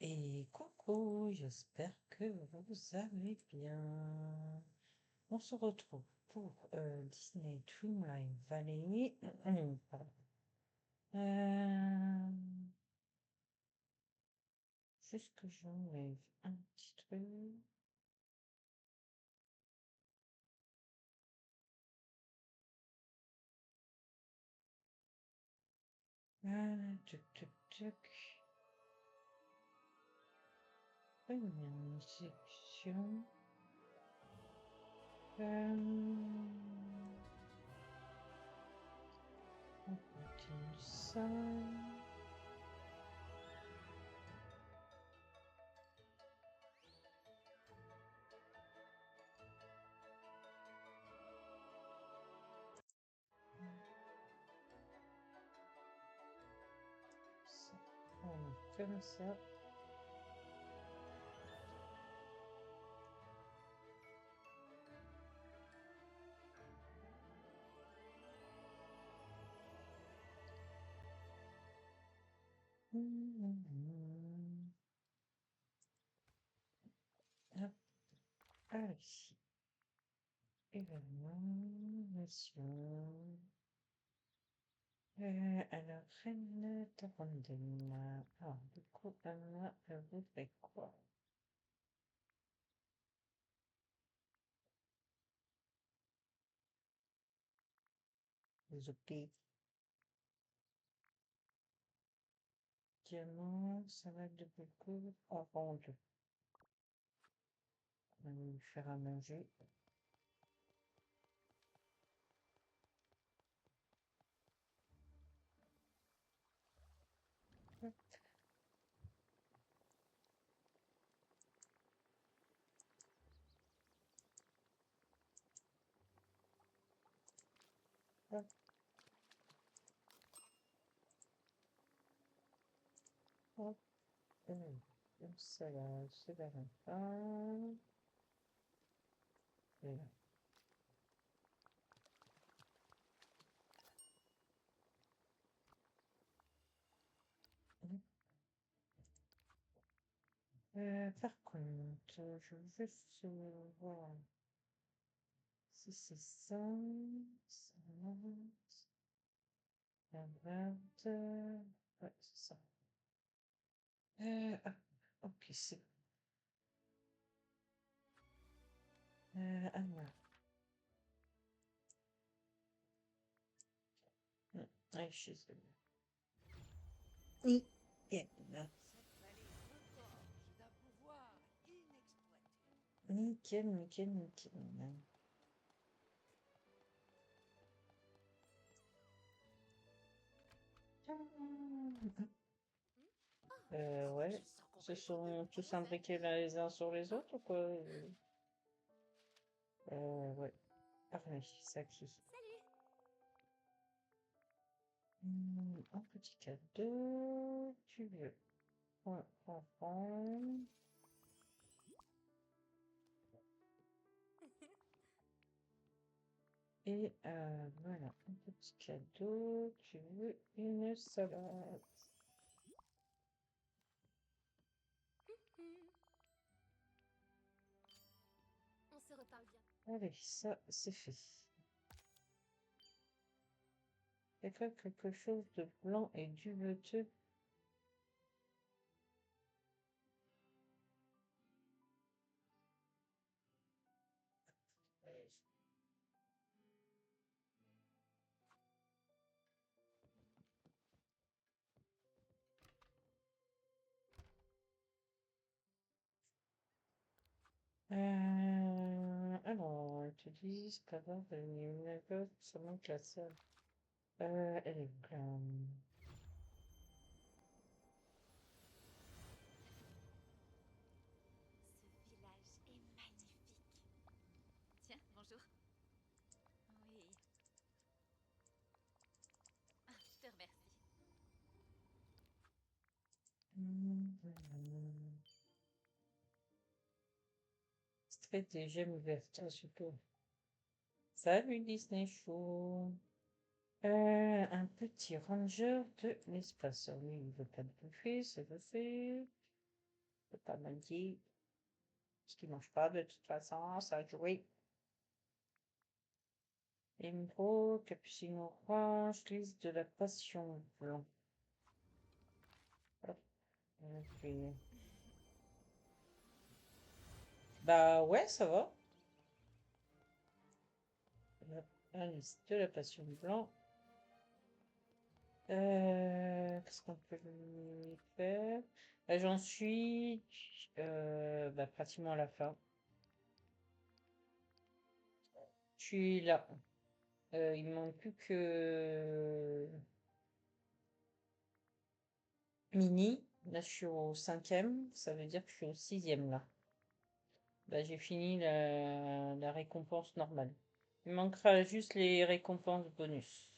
Et coucou, j'espère que vous allez bien. On se retrouve pour Disney Dreamlight Valley. Pardon. Juste que j'enlève un petit truc. Tuc, tuc, tuc. Première section. On continue ça. On met comme ça. Hop, allez. Événement, mission. Alors, Reine Tarandine. Alors, du coup, Anna, elle voudrait quoi? Zoupi. Diamant, salade de beaucoup, orange. On va lui faire à manger. Hop. Hop. Hop. Comme ça, là, c'est vers la fin. Et là. Par contre, je veux juste voir si c'est ça, ça monte, la 20, ouais, c'est ça. Ah, ok, c'est alors, ouais, je suis désolée. Nickel, nickel, nickel, nickel. Ouais, ce sont tous imbriqués les uns sur les autres ou quoi? Ouais. Parfait, ça qui. Un petit cadeau, tu veux. Point enfant. Et voilà, un petit cadeau, tu veux une salade. On se reparle bien. Allez, ça, c'est fait. Il y a quelque chose de blanc et duveteux. Alors, tu dis, c'est pas grave, une gosse, ça manque la salle. Elle est pleine. Ce village est magnifique. Tiens, bonjour. Oui. Ah, je te remercie. Stratégème ouverte, ah, super. Salut Disney Show. Un petit ranger de l'espace. Lui, il veut pas de bouffer, c'est fait. peux pas mentir. Parce qu'il mange pas de toute façon, ça a joué. Émeraude, capucine orange, liste de la passion blanc. Hop, on fait- Bah ouais, ça va. La liste de la passion blanc. Qu'est-ce qu'on peut lui faire? Là, j'en suis bah, pratiquement à la fin. Je suis là. Il me manque plus que Mini. Là, je suis au 5e. Ça veut dire que je suis au 6e là. Bah, j'ai fini la récompense normale. Il manquera juste les récompenses bonus.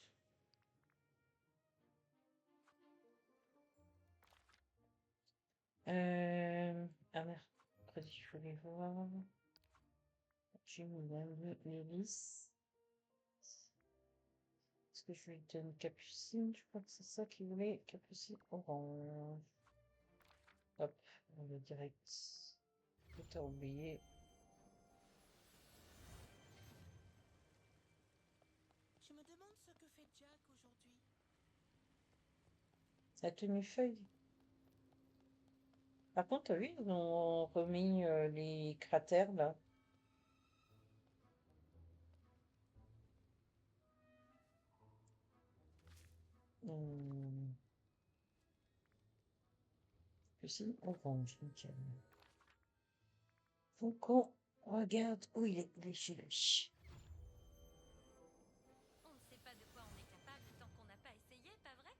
Ah merde. Mercredi, je voulais voir. J'ai mis les listes. Est-ce que je lui donne Capucine? Je crois que c'est ça qu'il voulait. Capucine orange. Hop, on va direct. Tout à oublié. Je me demande ce que fait Jack aujourd'hui. La tenue feuille. Par contre, t'as vu, ils ont remis les cratères là. Hum, Capucine orange, nickel. Faut qu'on regarde où il est chez lui. On ne sait pas de quoi on est capable tant qu'on n'a pas essayé, pas vrai?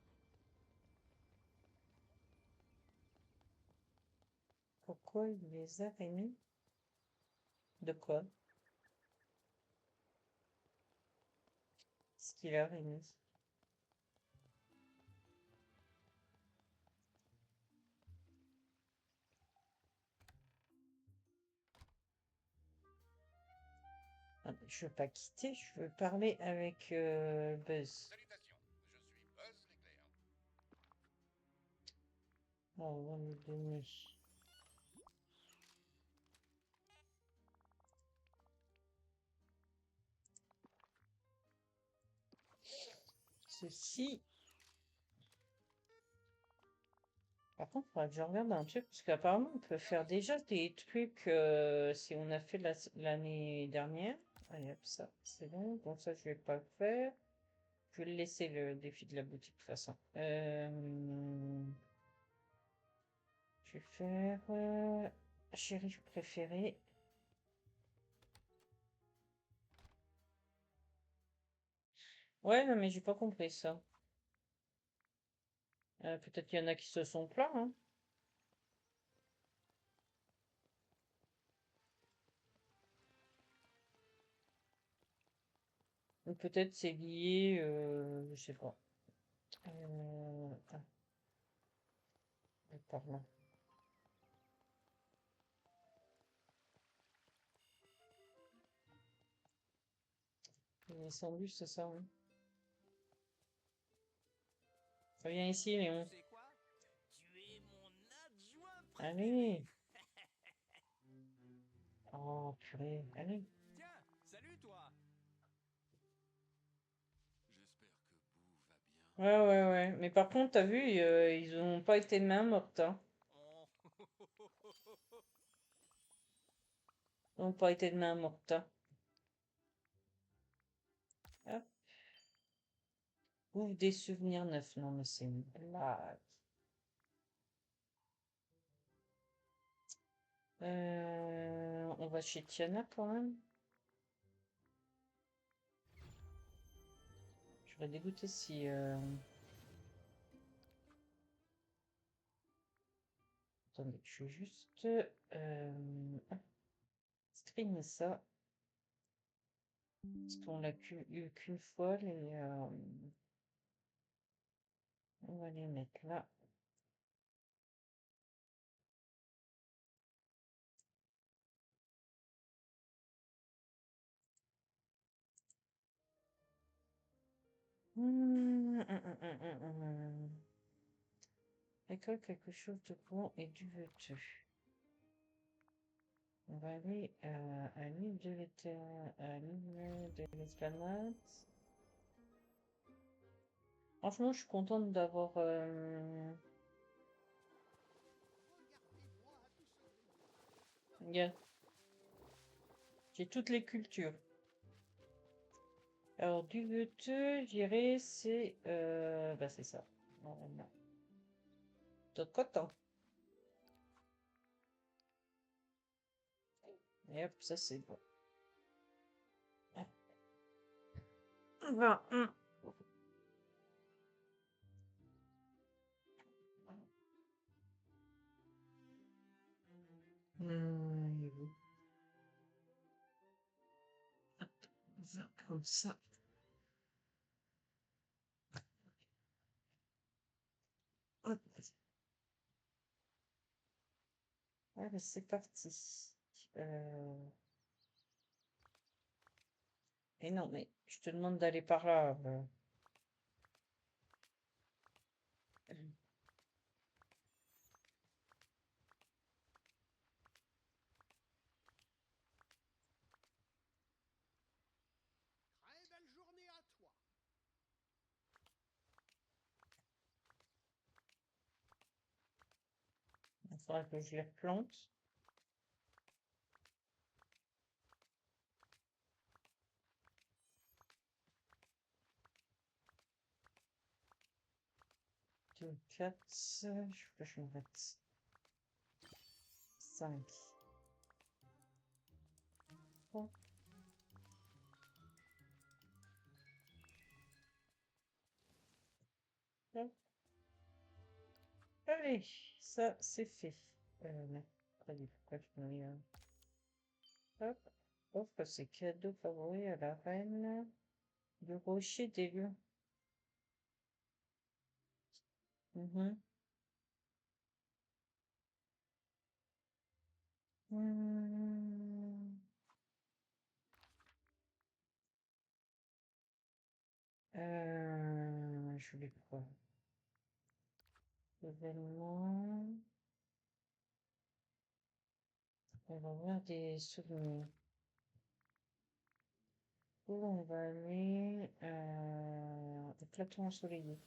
Pourquoi il les a remis? De quoi? Ce qu'il a remis. Ah, je veux pas quitter, je veux parler avec Buzz. Salutations, je suis Buzz l'éclair. Oh, on va lui donner. Ceci. Par contre, il faudrait que je regarde un truc, parce qu'apparemment, on peut faire déjà des trucs si on a fait l'année dernière. Allez, hop, ça, c'est bon. Donc ça, je vais pas le faire. Je vais le laisser, le défi de la boutique, de toute façon. Je vais faire shérif préféré. Ouais, non, mais j'ai pas compris ça. Peut-être qu'il y en a qui se sont plaints, hein. Ou peut-être c'est lié, je sais pas. Ah, pardon. Les sandwichs, c'est ça, oui. Viens ici, Tu Léon. sais quoi? Tu es mon adjoint préféré. Allez. Oh, purée. Allez. Tiens, salut toi. J'espère que Boo va bien. Ouais, ouais, ouais. Mais par contre, t'as vu, ils ont pas été de main morte, hein. Oh. Ils ont pas été de main morte, hein. Hop. Ouvre des souvenirs neufs. Non, mais c'est une blague. On va chez Tiana quand même. Je serais dégoûté si... Attendez, je vais juste... streamer ça. Parce qu'on l'a eu qu'une fois, on va les mettre là. École quelque chose de bon et du veux-tu. On va aller à l'île de l'Esplanade. Franchement, je suis contente d'avoir... Regarde, j'ai toutes les cultures. Alors, du veteux, je dirais, c'est... Bah, c'est ça. Normalement. De coton. Et hop, ça, c'est bon. 21. Il est où? Hop, on va faire comme ça. Hop. Allez, c'est parti. Et non, mais je te demande d'aller par là. Très belle journée à toi. Il faudra que je les replante. Deux, quatre, je veux que je me mette 5. Hop. Hop. Allez, ça c'est fait. Non, pas du pourquoi je mets hop. Offre ses cadeaux favoris à la reine du rocher des lions. Mhm. Hmm. Je voulais quoi? Événement. On va voir des souvenirs. Où on va aller au plateau ensoleillé.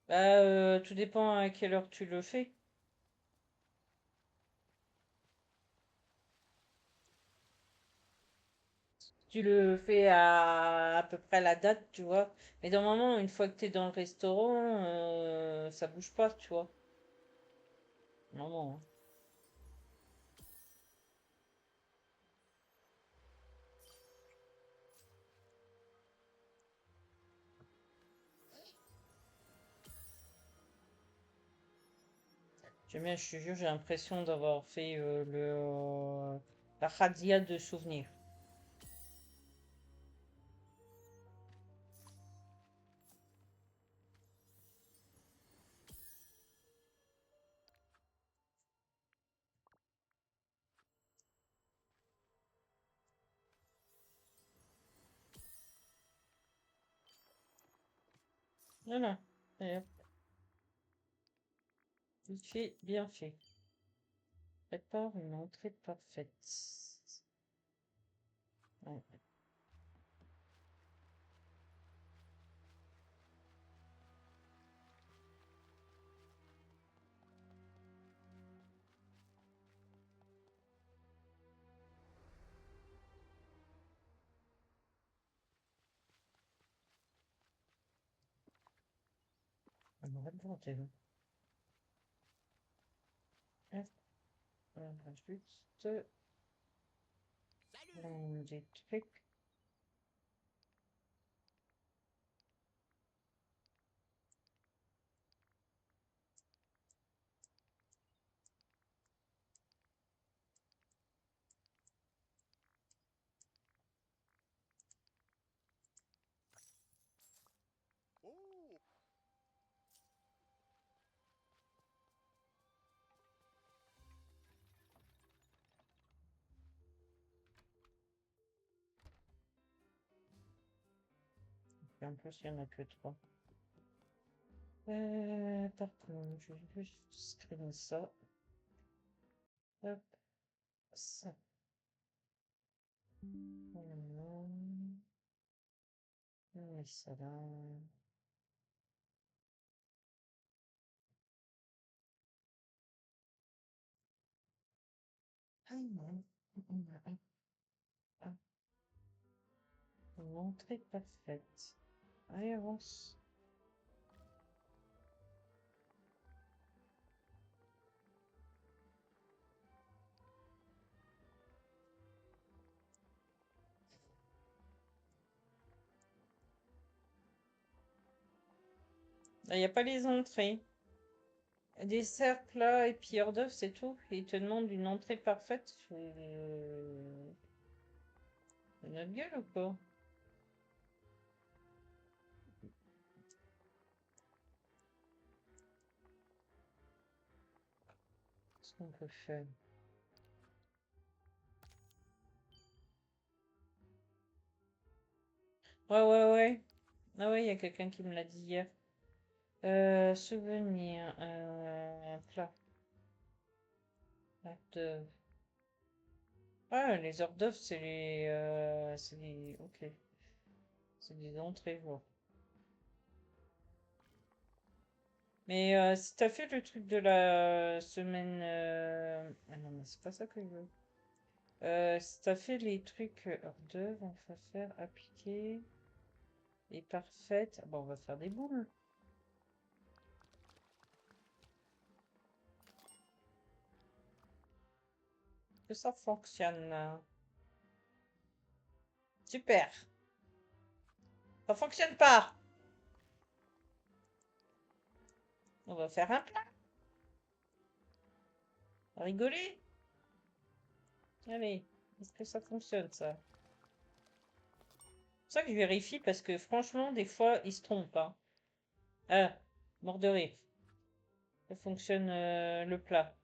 Bah, tout dépend à quelle heure tu le fais. Tu le fais à peu près la date, tu vois. Mais normalement, une fois que tu es dans le restaurant, ça bouge pas, tu vois. Non. J'aime bien, je te jure, j'ai l'impression d'avoir fait la razzia de souvenirs. Voilà. Et hop, vite fait, bien fait. Prépare une entrée parfaite. Ouais. On va le monter. Hop, on va juste des trucs. Oh, Puis en plus, il n'y en a que 3. Par contre, je vais juste screen ça. Hop, ça. Voilà. On met ça là. Ah non. Ah. L'entrée parfaite. Allez, avance. Il n'y a pas les entrées. Des cercles là et puis hors d'œuvre, c'est tout. Et il te demande une entrée parfaite. C'est notre gueule ou quoi? Qu'est-ce qu'on peut faire? Ouais. Ah ouais, il y a quelqu'un qui me l'a dit hier. Souvenir. Plat. Hors d'œuvre. Ah, les hors d'œuvre, c'est les... c'est des... Ok. C'est des entrées, je vois. Mais si t'as fait le truc de la semaine... Ah non, mais c'est pas ça que je veux. Si t'as fait les trucs hors d'œuvre, on va faire appliquer et parfaite. Ah bon, on va faire des boules. Que ça fonctionne. Super. Ça fonctionne pas. On va faire un plat. Rigoler. Allez, est-ce que ça fonctionne ça? C'est ça que je vérifie parce que franchement, des fois, ils se trompent. Hein. Ah, mort de rire. Ça fonctionne le plat.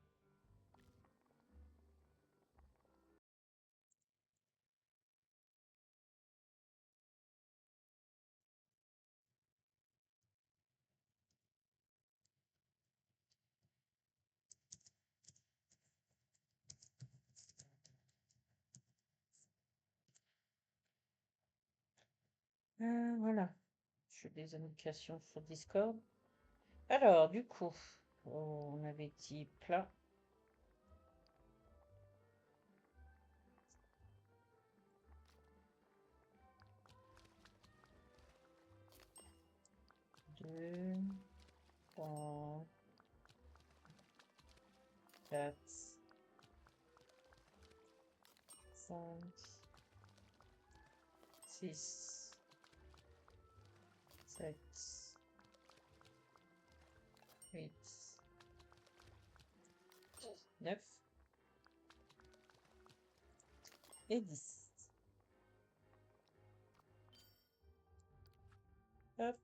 Voilà. Je fais des indications sur Discord. Alors, du coup, on avait dit plat. Deux, trois, quatre, cinq, six, sept, huit, neuf et 10. Hop.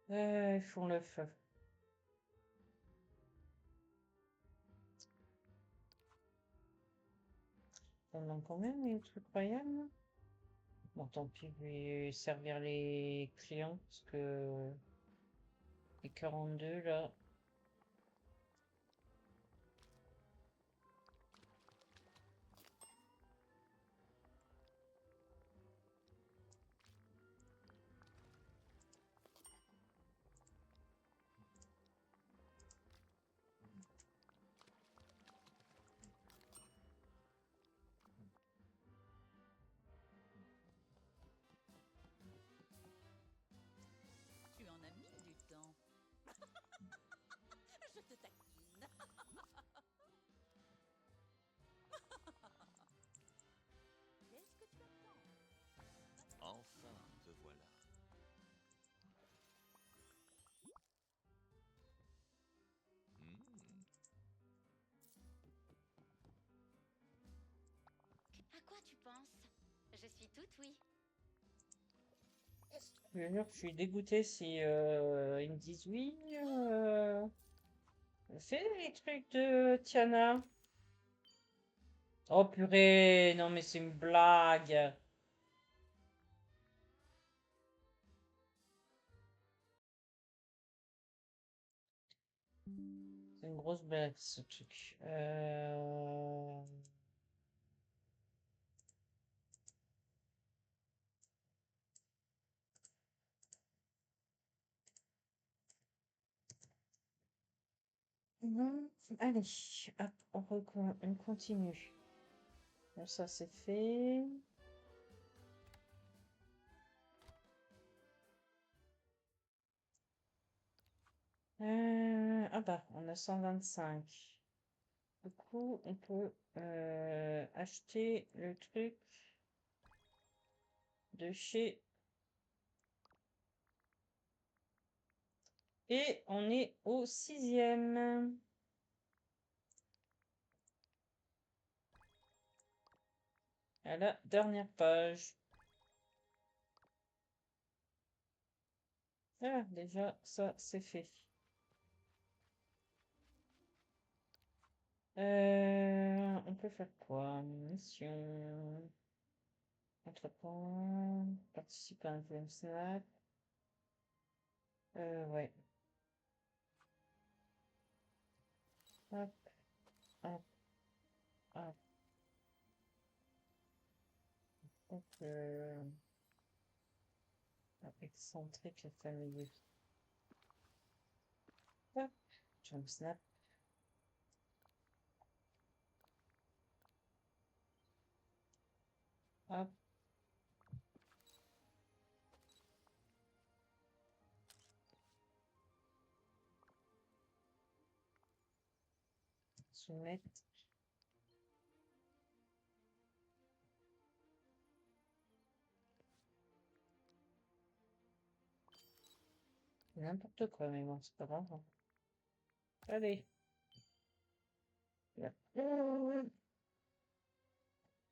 Ils font le feu. On en combien les trucs royaux? Bon, tant pis, je vais servir les clients parce que les 42 là. Tu en as mis du temps. Je te taquine. Qu'est-ce que tu attends? Enfin, te voilà. Hmm. À quoi tu penses? Je suis toute oui. Je veux dire, je suis dégoûtée si ils me disent oui. Fais les trucs de Tiana. Oh purée, non mais c'est une blague. C'est une grosse blague ce truc. Allez, hop, on continue. Bon, ça c'est fait. Ah bah, on a 125. Du coup, on peut acheter le truc de chez... Et on est au 6e. À la dernière page. Ah, déjà, ça, c'est fait. On peut faire quoi? Mission. Entreprendre. Participer à un game snap. Ouais. Hop, hop, hop. Donc, excentrique et familier. Hop, jump snap. Hop. Soumettre. N'importe quoi, mais bon, c'est pas grave, hein. Allez.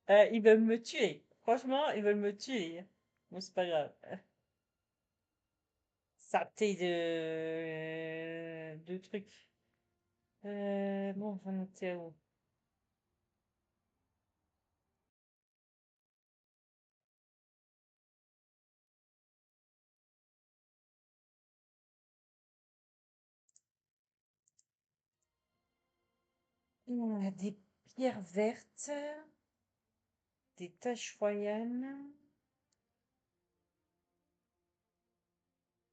Ils veulent me tuer. Franchement, ils veulent me tuer. Bon, c'est pas grave. Saleté de trucs. Bon, j'en étais où? Des pierres vertes, des taches royales,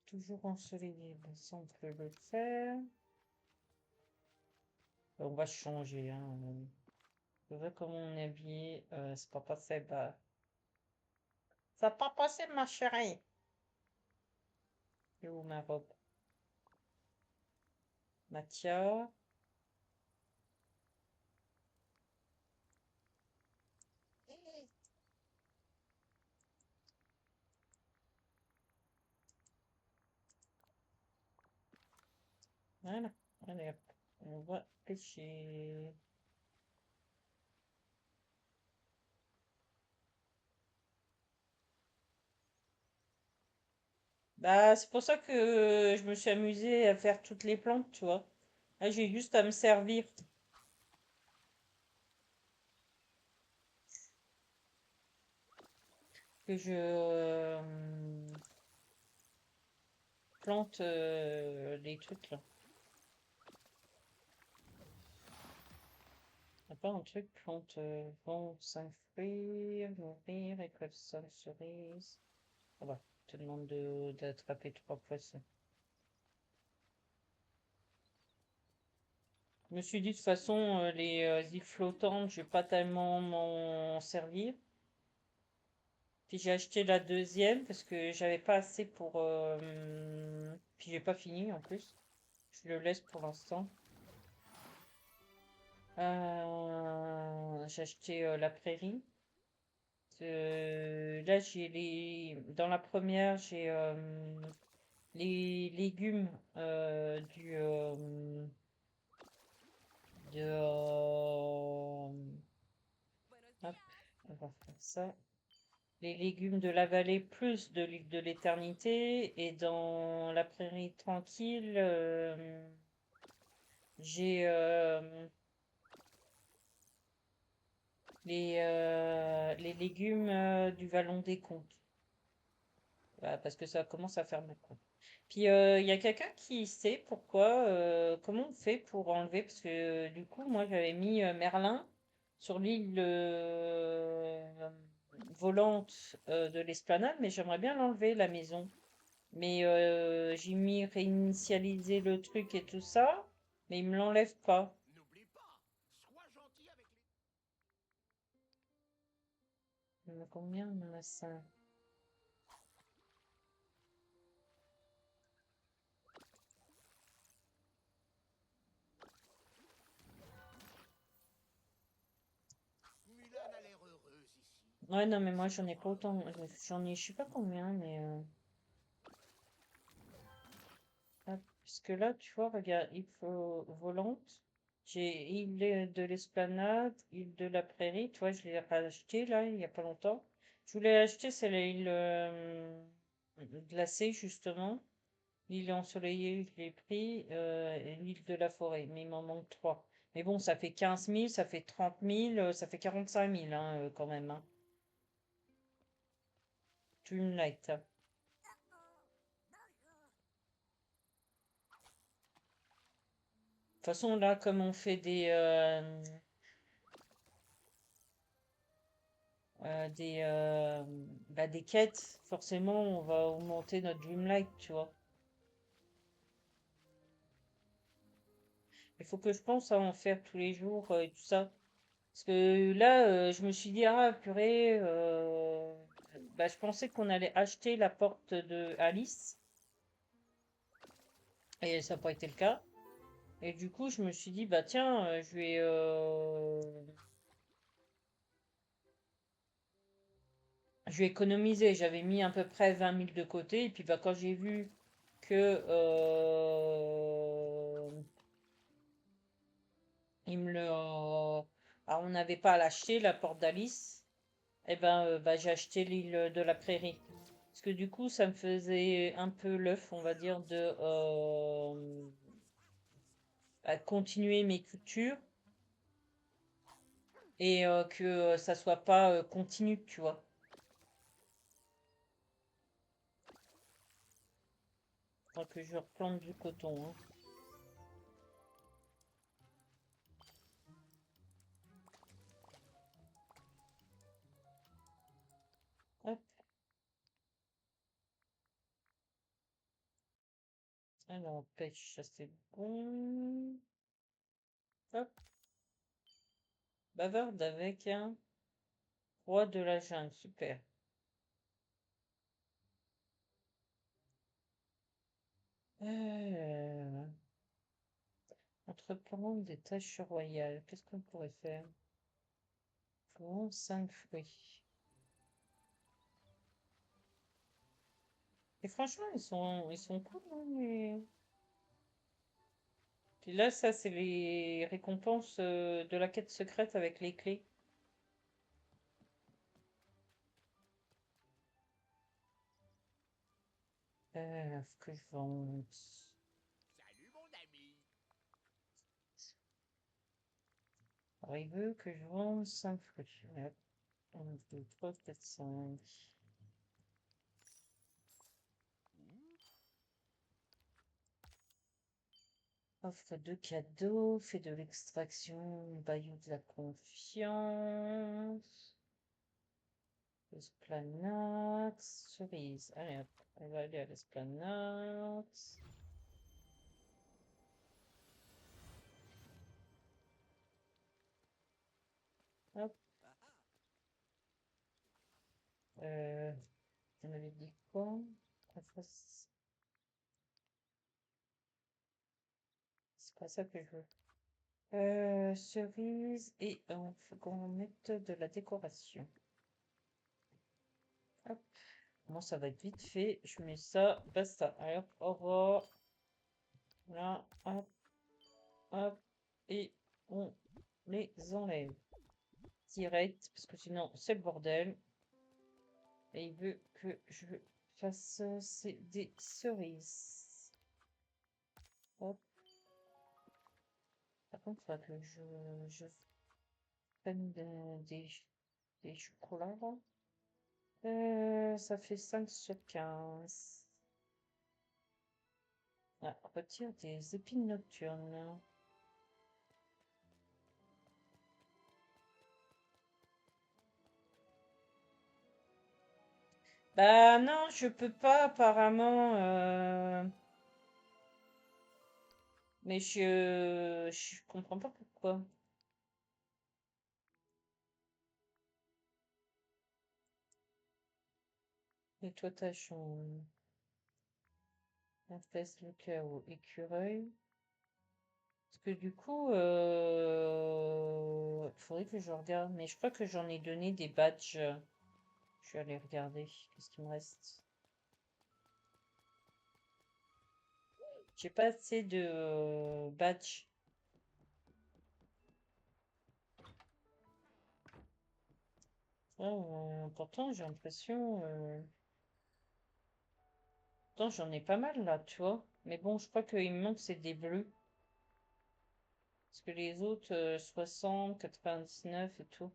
toujours ensoleillé. Bon, ça, on peut le faire. On va changer, hein. Je vois comment on est habillé. C'est pas possible. C'est pas possible, ma chérie. Et où ma robe? Mathia. Voilà. Allez, hop. On va pêcher. Bah, c'est pour ça que je me suis amusée à faire toutes les plantes, tu vois. Là, j'ai juste à me servir. Que je plante les trucs là. Y a pas un truc plante vent 5 fruits, nourrir, récolte 5 cerises. Ah bah, te demande d'attraper 3 poissons. Je me suis dit de toute façon, les îles flottantes, je vais pas tellement m'en servir. Puis j'ai acheté la deuxième parce que j'avais pas assez pour. Puis j'ai pas fini en plus. Je le laisse pour l'instant. J'ai acheté la prairie. Là, j'ai les. Dans la première, j'ai les légumes de. Hop, on va faire ça. Les légumes de la vallée plus de l'île de l'éternité. Et dans la prairie tranquille, j'ai. les légumes du Vallon des Comtes. Voilà, parce que ça commence à faire beaucoup. Puis il y a quelqu'un qui sait pourquoi, comment on fait pour enlever, parce que du coup, moi j'avais mis Merlin sur l'île volante de l'esplanade, mais j'aimerais bien l'enlever, la maison. Mais j'ai mis réinitialiser le truc et tout ça, mais il me l'enlève pas. N'oublie pas, sois gentil avec les... Il y en a combien? Il y en a 5. Mulan a l'air heureuse ici. Ouais, non, mais moi C'est j'en ai pas normal. autant. J'en ai, je sais pas combien, mais. Hop, parce que là, tu vois, regarde, il faut volante. J'ai île de l'Esplanade, île de la Prairie. Tu vois, je l'ai racheté là, il y a pas longtemps. Je voulais acheter, c'est l'île glacée, justement. L'île ensoleillée, je l'ai pris. Et l'île de la Forêt, mais il m'en manque 3. Mais bon, ça fait 15 000, ça fait 30 000, ça fait 45 000 hein, quand même. Hein. Dreamlight. De toute façon, là, comme on fait des quêtes, forcément, on va augmenter notre Dreamlight, tu vois. Il faut que je pense à en faire tous les jours et tout ça. Parce que là, je me suis dit, ah, purée, bah, je pensais qu'on allait acheter la porte de Alice, et ça n'a pas été le cas. Et du coup, je me suis dit, bah tiens, je vais économiser. J'avais mis à peu près 20 000 de côté, et puis bah, quand j'ai vu que il me le, on n'avait pas à l'acheter, la porte d'Alice. Eh ben, bah, j'ai acheté l'île de la Prairie. Parce que du coup, ça me faisait un peu l'œuf, on va dire, de continuer mes cultures et que ça soit pas continu, tu vois. Faudra que je replante du coton. Hein. Hop, alors pêche, ça c'est bon. Hop, bavarde avec un roi de la jungle, super. Euh, Entreprendre des tâches royales, qu'est-ce qu'on pourrait faire? Bon, 5 fruits. Et franchement, ils sont cool, hein, Puis là, ça, c'est les récompenses de la quête secrète avec les clés. Faut que je vende. Salut mon ami. Alors, il veut que je vende 5 fruits. Hop. 1, 2, 3, 4, 5. Offre de cadeaux, fait de l'extraction, bayou de la confiance. Esplanade, cerise. Allez hop, on va aller à l'esplanade. Hop. Euh, on avait dit quoi? C'est pas ça que je veux. Cerise et faut qu'on mette de la décoration. Hop. Bon, ça va être vite fait. Je mets ça, basta. Allez hop, au revoir. Là, hop, hop. Et on les enlève. Direct, parce que sinon c'est le bordel. Et il veut que je fasse des cerises. Hop. Par contre, il faudra que je Prenne des chocolats, là. Ça fait 5 sur 15. Ah, retire des épines nocturnes. Bah non, je peux pas apparemment. Mais je comprends pas pourquoi. Nettoyage, espèce le chaos, écureuil. Parce que du coup, faudrait que je regarde. Mais je crois que j'en ai donné des badges. Je vais aller regarder. Qu'est-ce qu'il me reste? J'ai pas assez de badges. Pourtant, j'ai l'impression. Pourtant, j'en ai pas mal là, tu vois. Mais bon, je crois qu'il me manque, c'est des bleus. Parce que les autres, 60, 99 et tout.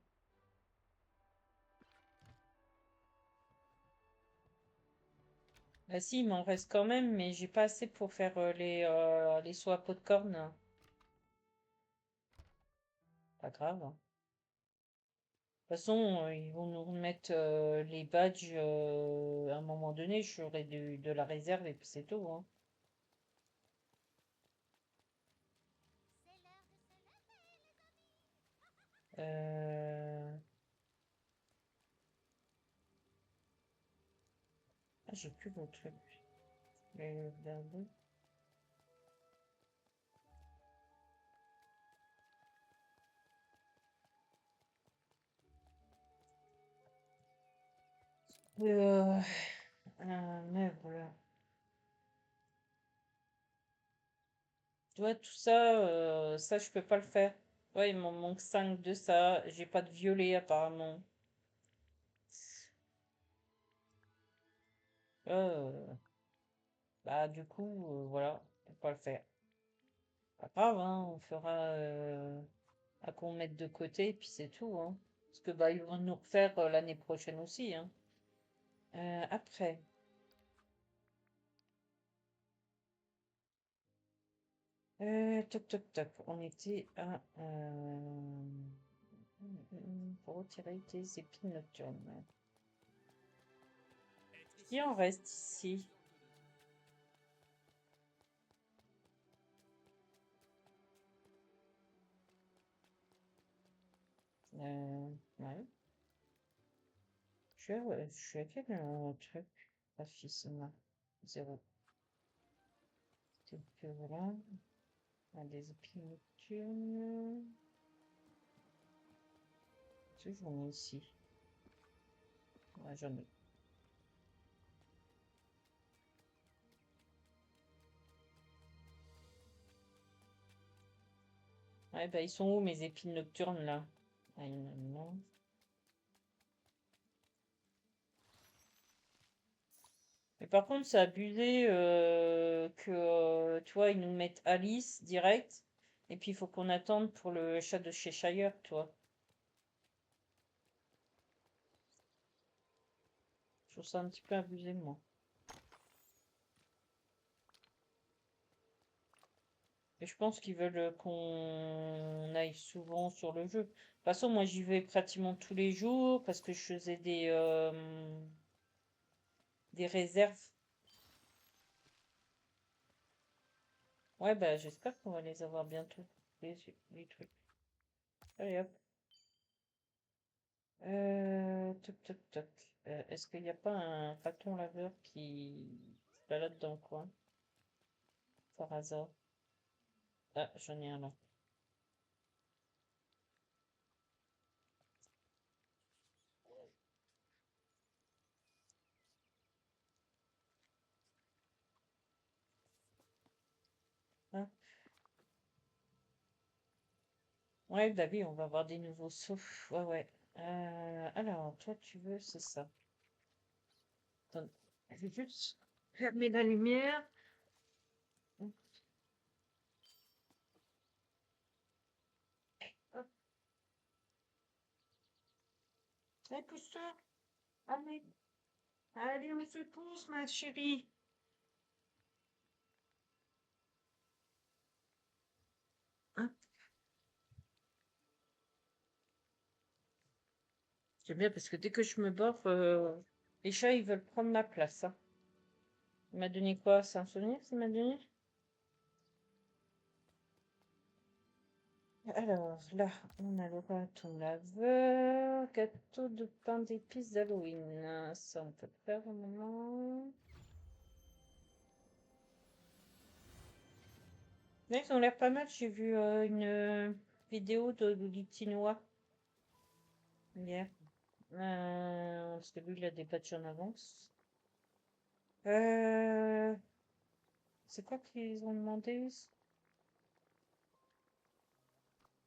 Bah si, il m'en reste quand même, mais j'ai pas assez pour faire les sauts à popcorn. Pas grave, hein. De toute façon, ils vont nous remettre les badges à un moment donné. J'aurai de la réserve et puis c'est tout, hein. Euh... Ah, j'ai plus le truc. Je vais le regarder. Euh, meuble. Tu vois, tout ça, ça, je peux pas le faire. Ouais, il m'en manque 5 de ça. J'ai pas de violet, apparemment. Euh, Bah, du coup, voilà, on peut pas le faire. Pas grave, hein, on fera à qu'on mette de côté, et puis c'est tout, hein. Parce que, bah, ils vont nous refaire l'année prochaine aussi, hein. Après. Toc, toc, toc. On était à... pour retirer des épines nocturnes. Qui en reste ici? Ouais. Je suis à quel truc? Graphisme. 0. Donc voilà. On a des épines nocturnes. Tu sais, j'en ai ici. Ouais, j'en ai. Ouais, bah, ils sont où mes épines nocturnes là? Ah, il y en a non. Mais par contre, c'est abusé que, tu vois, ils nous mettent Alice direct. Et puis, il faut qu'on attende pour le chat de Cheshire, tu vois. Je trouve ça un petit peu abusé, moi. Et je pense qu'ils veulent qu'on aille souvent sur le jeu. De toute façon, moi, j'y vais pratiquement tous les jours parce que je faisais des réserves. Ouais, bah, j'espère qu'on va les avoir bientôt, les trucs. Allez, hop. Toc, toc, toc. Est-ce qu'il n'y a pas un raton laveur qui se balade dans le coin, par hasard? Ah, j'en ai un là. Ah. Ouais, bah oui, on va avoir des nouveaux sauts. Ouais, ouais. Alors, toi, tu veux, c'est ça. Attends, je vais juste fermer la lumière. Hop. Allez, pousse-toi. Allez. Allez, on se pousse, ma chérie. Hop. C'est bien parce que dès que je me barre, les chats, ils veulent prendre ma place. Hein. Il m'a donné quoi? C'est un souvenir, ça m'a donné? Alors, là, on a le raton laveur, gâteau de pain d'épices d'Halloween. Ça, on peut le faire au moment. Mais ils ont l'air pas mal. J'ai vu une vidéo de Lutinois hier. Parce que lui, il a des badges en avance. C'est quoi qu'ils ont demandé?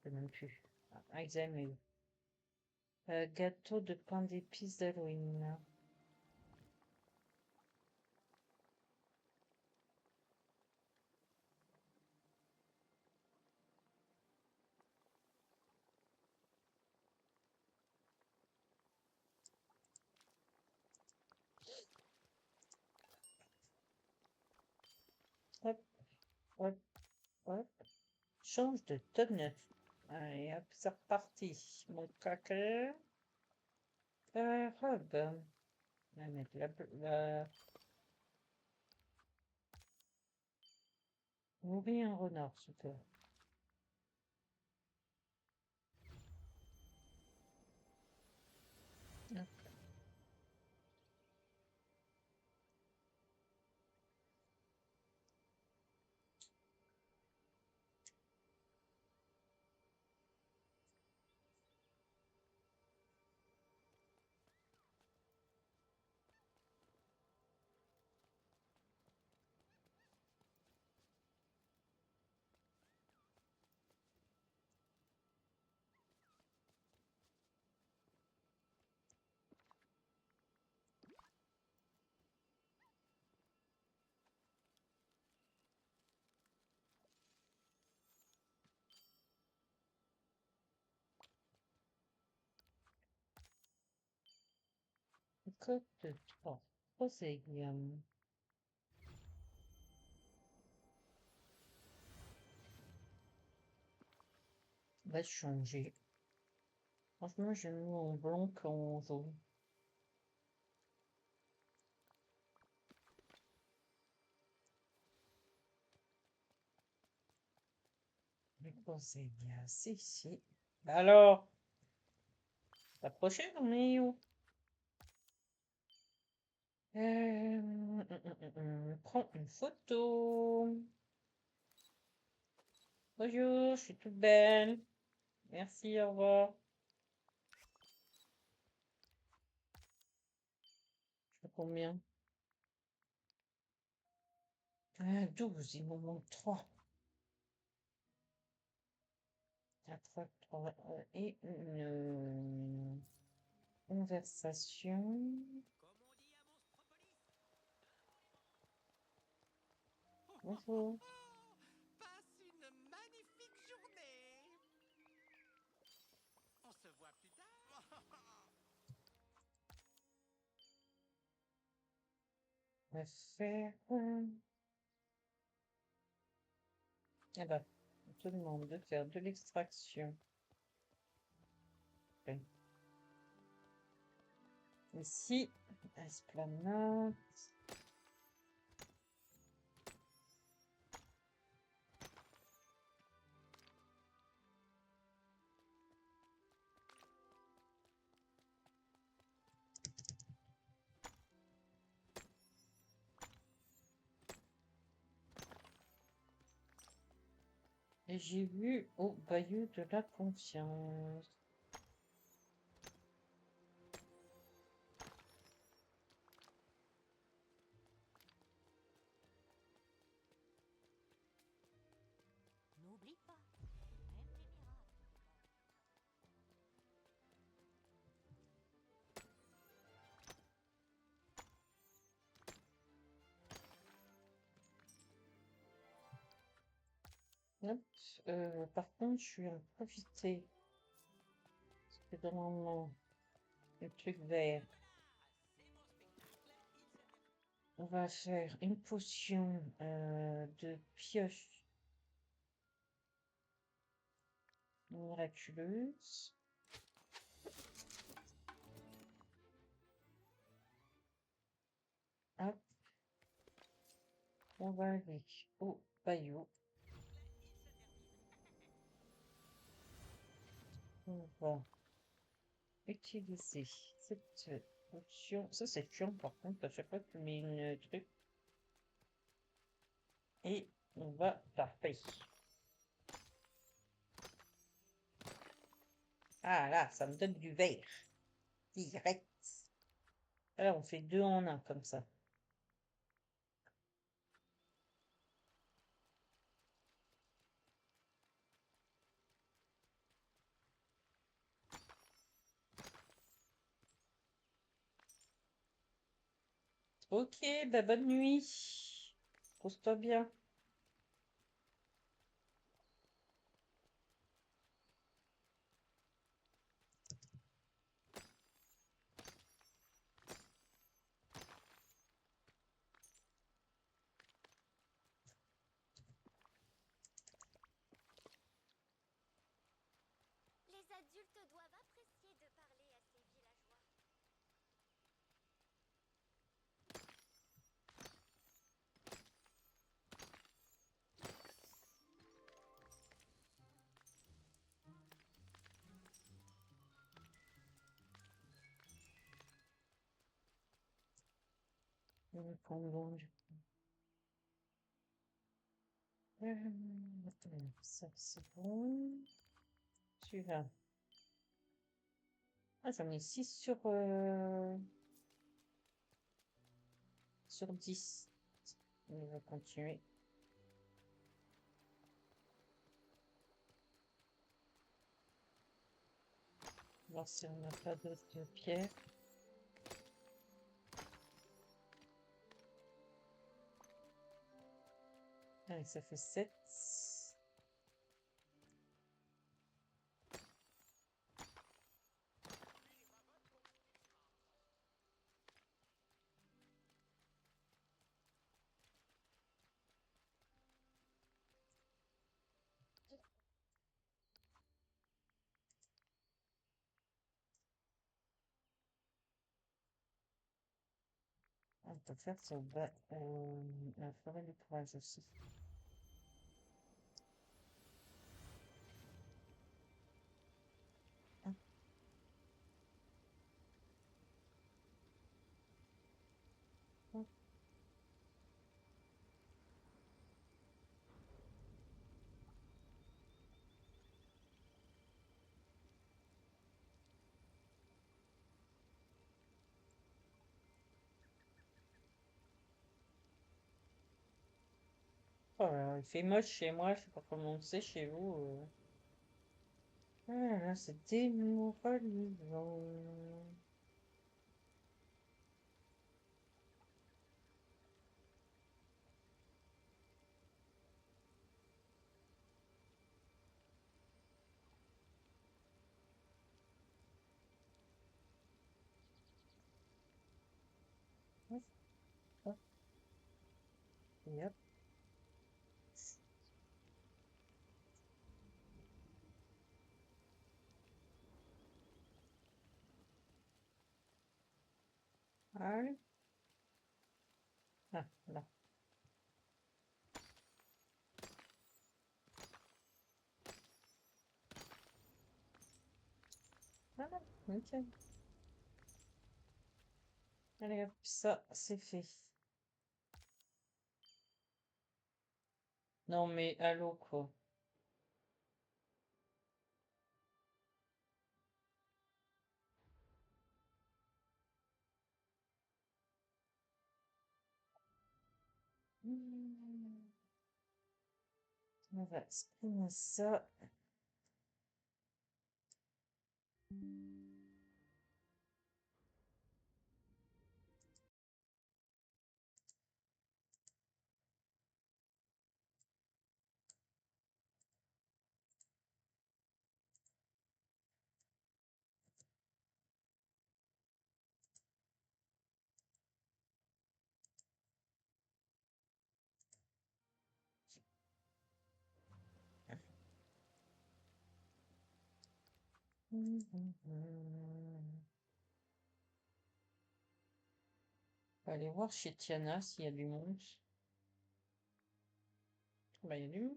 Je sais même plus. Ah, ils aiment, gâteau de pain d'épices d'Halloween. Hop, hop, hop. Change de tonne. Allez, hop, c'est reparti. Mon caca. Robe. On va mettre la... Nourrir un renard, super. Hop. Côte de 3. Oseille. Va changer. Franchement, j'ai mis en blanc en jaune. Mais oseille, c'est ici. Alors, la prochaine, on est où? Prends une photo. Bonjour, je suis toute belle. Merci, au revoir. Je fais combien? 12, il m'en manque 3. 4, 3, et une conversation. Comme on dit à Monstropolis. Bonjour. Passe une magnifique journée. On se voit plus tard. On va faire... Ah bah, on te demande de faire de l'extraction. Ok. Ici, esplanade. Et j'ai vu au Bayou de la Confiance. N'oublie pas, même les miracles. Hop. Par contre, je suis en profiter. Parce que normalement, le truc vert. On va faire une potion de pioche miraculeuse. Hop. On va aller au bayou. On va utiliser cette potion. Ça, c'est chiant par contre. À chaque fois que tu mets une truc. Et on va taper. Ah là, ça me donne du vert. Direct. Alors, on fait 2 en 1 comme ça. Ok, bah bonne nuit. Pose-toi bien. Les adultes doivent apprécier de parler à ces villageois. On va prendre donc, ça c'est bon. Celui-là. Ah, j'en ai 6 sur 10. On va continuer. Voir si on n'a pas d'autres pierres. Allez, ça fait 7. On peut faire ça va la forêt du courage aussi. Ah, ah. Oh là là, il fait moche chez moi, je sais pas comment c'est chez vous. Ah là là, c'est démoralisant. Hop, hop, et hop. Allez. Ah, là. Voilà, nickel. Allez hop, ça, c'est fait. Non mais, allô, quoi. Hmm. On va exprimer ça. On va aller voir chez Tiana s'il y a du monde. Bah, il y a du monde.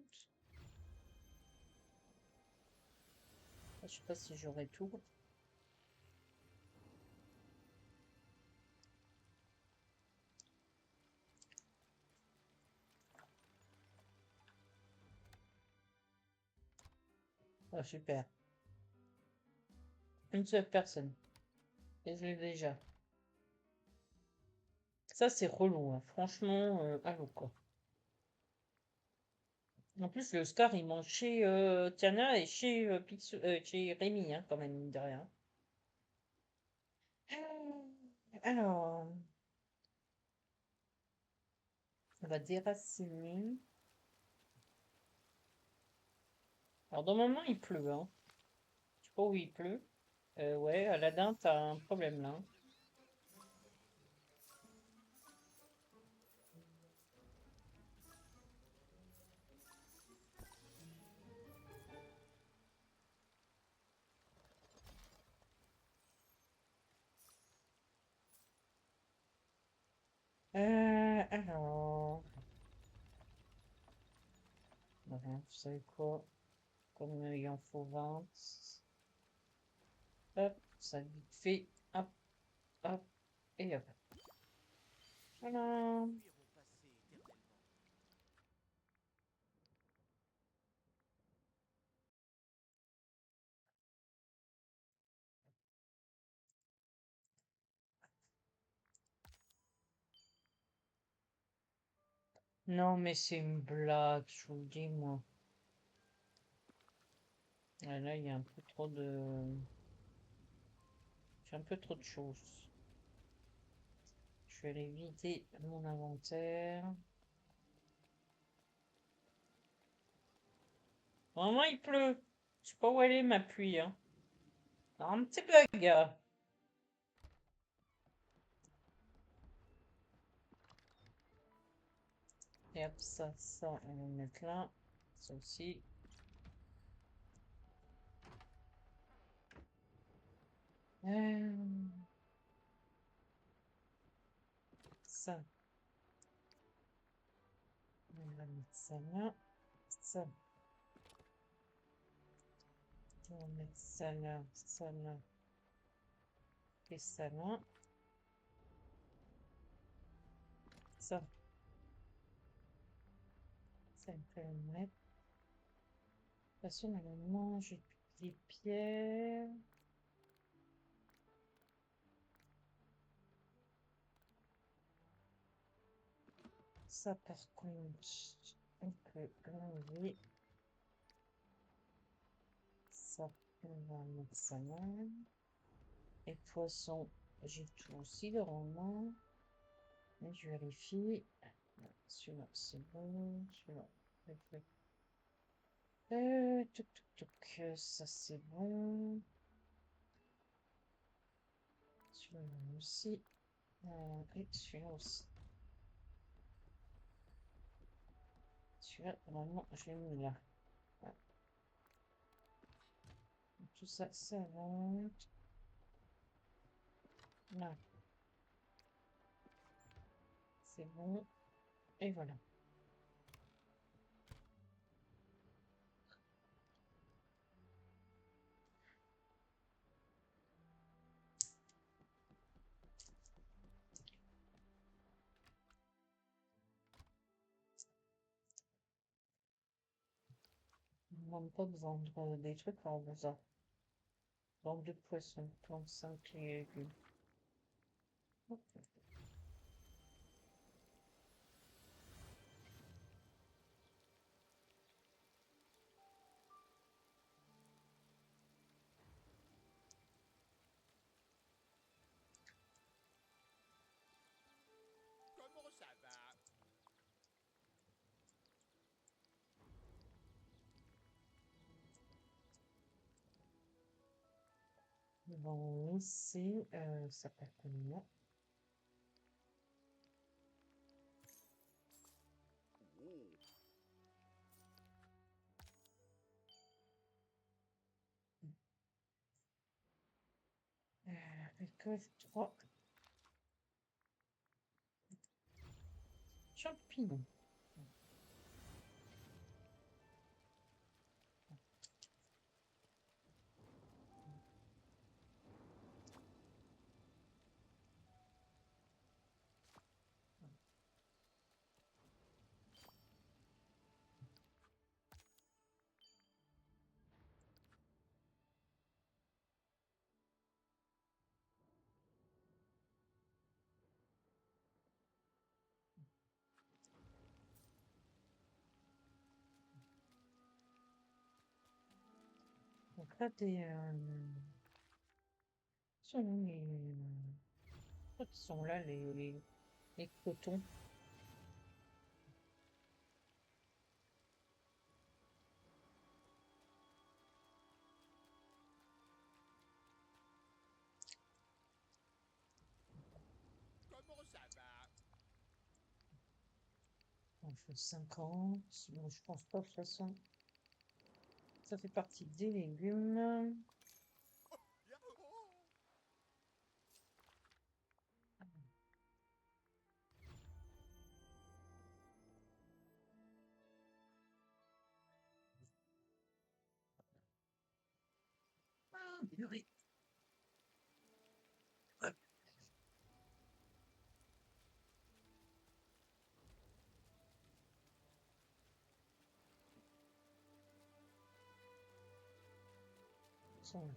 Je sais pas si j'aurai tout. Ah, super. Une seule personne. Et je l'ai déjà. Ça, c'est relou, hein. Franchement, allô, quoi. En plus, le Scar, il mange chez Tiana et chez, chez Rémi, hein, quand même, mine de rien. Alors, on va déraciner. Alors, normalement, il pleut, hein. Je sais pas où il pleut. Ouais, Aladdin, t'as un problème là. Alors. Voilà, vous savez quoi? Comme il en faut 20. Hop, ça vite fait. Hop, hop, et hop. Voilà. Non, mais c'est une blague, je vous le dis, moi. Ah, là, il y a un peu trop de... J'ai un peu trop de choses. Je vais aller vider mon inventaire. Vraiment, il pleut. Je sais pas où elle est, ma pluie, hein. Alors, un petit bug. Et hop, ça, on va le mettre là. Ça aussi. Ça, on va mettre ça là. Ça, on va mettre ça là, et ça là. Ça, ça on peut le mettre. De toute façon, normalement, j'ai toutes les pierres. Ça, par contre, on peut l'enlever. Ça, on va mettre ça là. Et de toute façon, j'ai tout aussi normalement. Et je vérifie. Celui-là, c'est bon. Celui-là, parfait. Tuc, tuc, tuc. Ça, c'est bon. Celui-là aussi. Et celui-là aussi. Celui-là, normalement, je l'ai mis là. Voilà. Tout ça, ça rentre. Là, c'est bon. Et voilà. On ne demande pas de vendre des trucs en faisant. Vendre de poissons, 35 légumes. Ok. Comment ça va? Bon, ici, ça peut être mieux. Oh. Que 3 champignons. Donc là, sont ils sont là les cotons. Comment ça va? On fait 50. Bon, je pense pas de toute façon. Ça fait partie des légumes. Oh. Ah, purée. Hop. Ils sont là.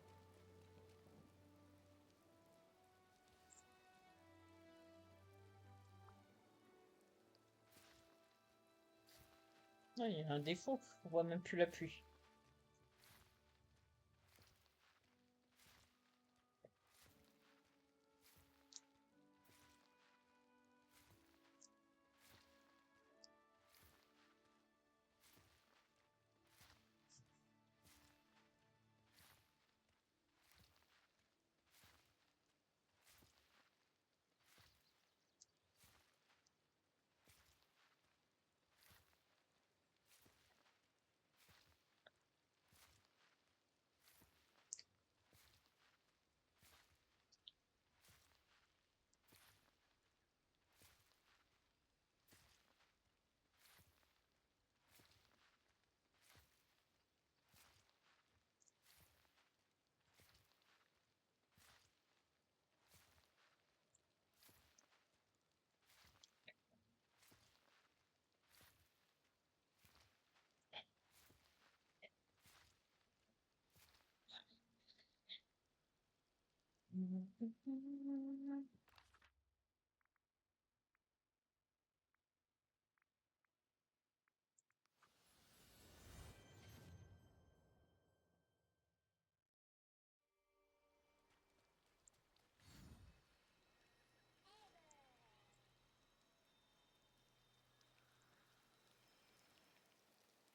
Ah, il y a un défaut, on voit même plus la pluie.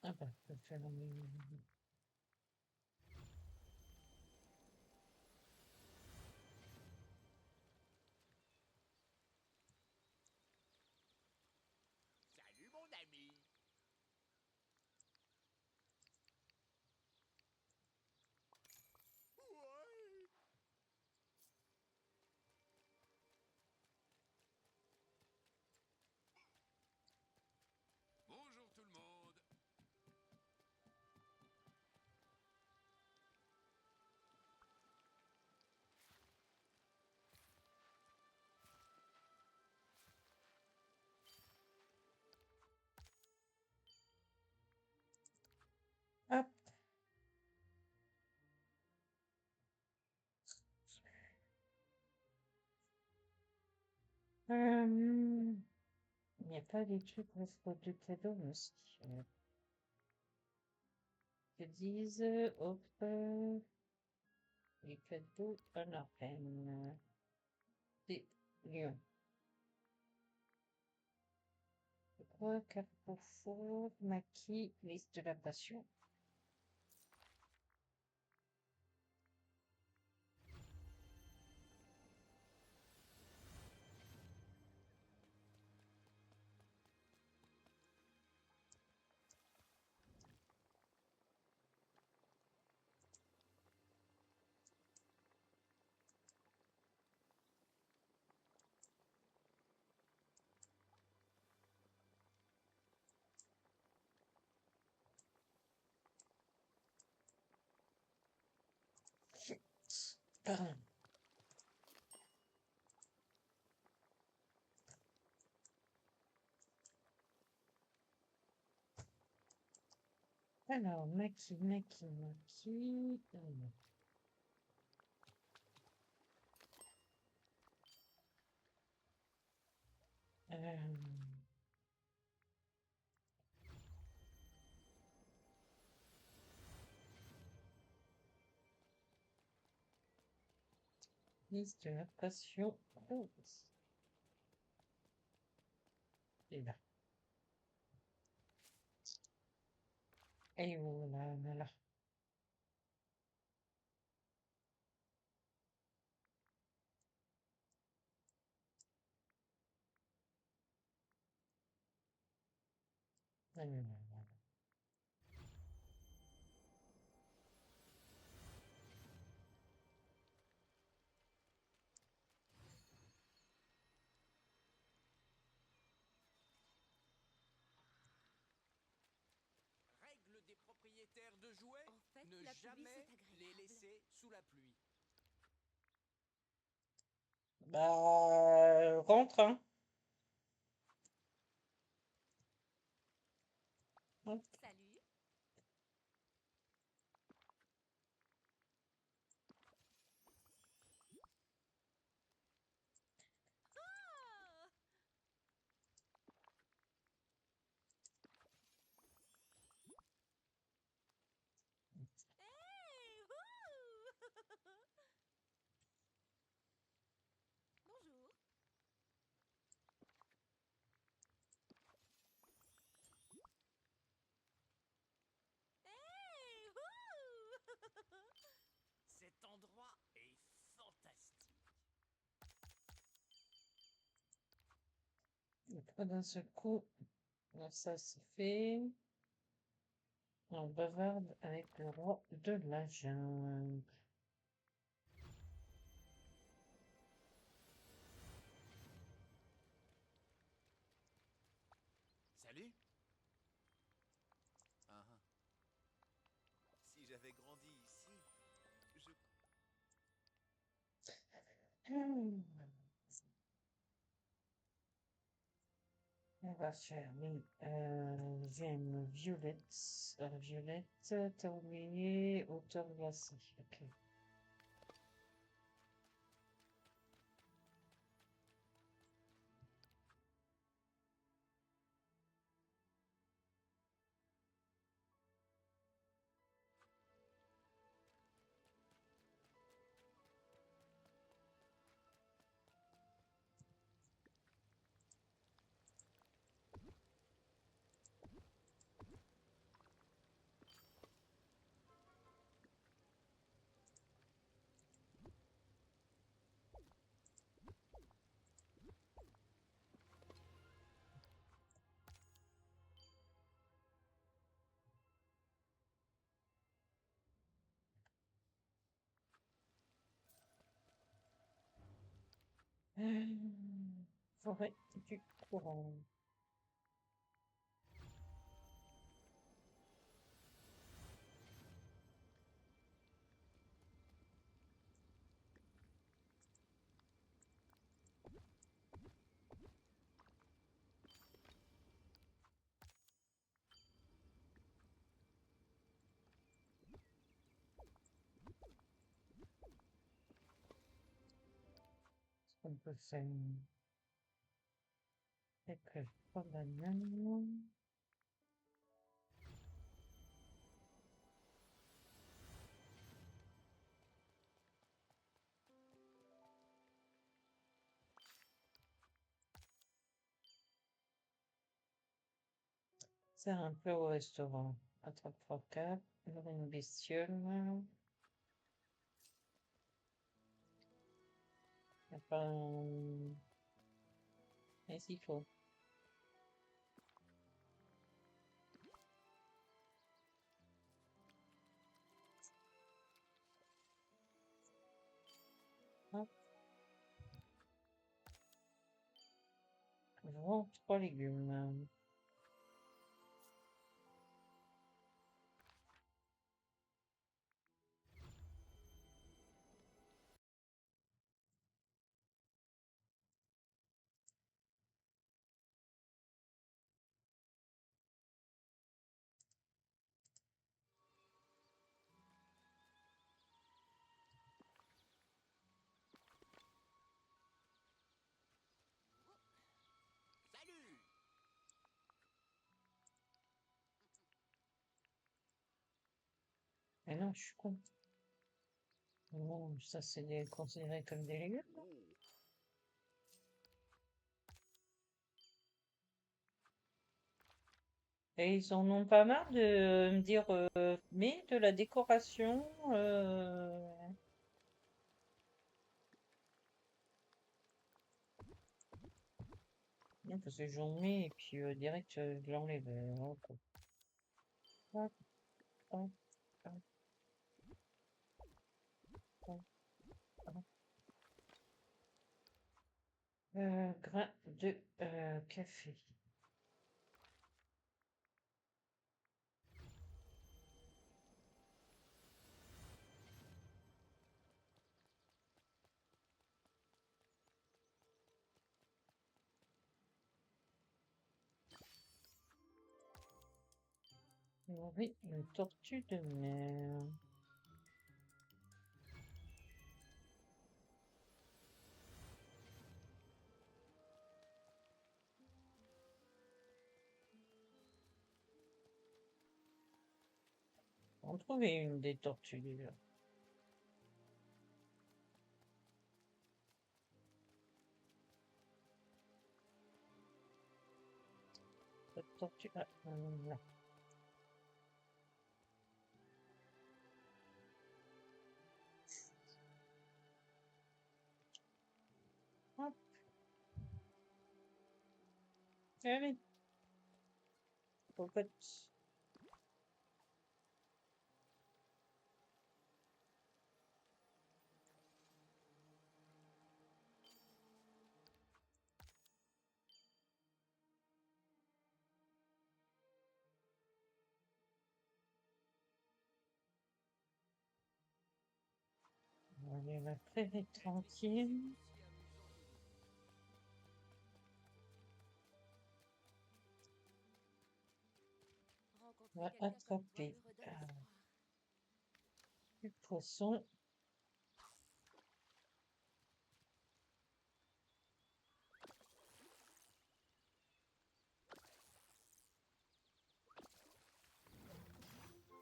Ah bah, je vais faire Salut mon ami. Ouais. Bonjour tout le monde. hop. Il n'y a pas des trucs de cadeaux, mais si. Que disent, hop, les cadeaux à la reine des lions. Quoi, Carrefour, maquis, liste de la passion. Pardon. Alors, Maki. Liste de la passion. Et là. Et voilà. Voilà. Règle des propriétaires de jouets, En fait, ne la pluie, jamais c'est les agréable. laisser sous la pluie. Bah, rentre, hein. Salut. Ah! Hey! Wouh! Bonjour. Hey! Wouh! Cet endroit est fantastique. Pas d'un seul coup. Donc ça, c'est fait. On bavarde avec le roi de la jungle. Salut. Ah, ah. Si j'avais grandi ici, je... On va faire, oui, j'ai une violette. Violette, t'as oublié hauteur glacée. Ok. Forêt du courant. On peut faire quelques bananes. C'est un peu au restaurant. Attrape 3 4. Une bestiole. Y a pas un... Est-ce qu'il faut? Hop. Je vends 3 légumes. Mais non, je suis con. Non, ça c'est considéré comme des légumes. Oh, Et ils en ont pas marre de me dire mais de la décoration. Non, parce que j'en mets et puis direct je l'enlève. Hop, hop, hop, hop, hop, hop. Grain de café. Oui, une tortue de mer. On trouvait une des tortues déjà. Cette tortue. Ah, là. Hop, allez, popote. Allez, la prairie tranquille. On va attraper du poisson. Je me demande ce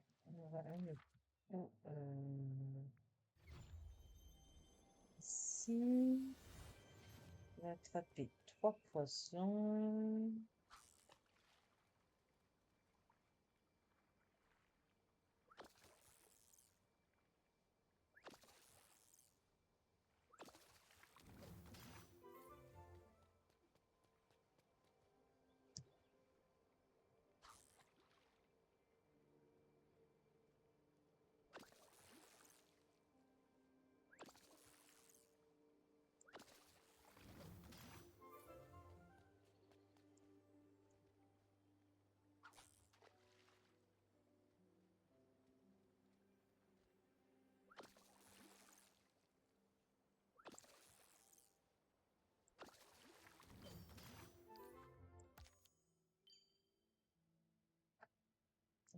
que fait Anna. On va aller ici. On va attraper 3 poissons.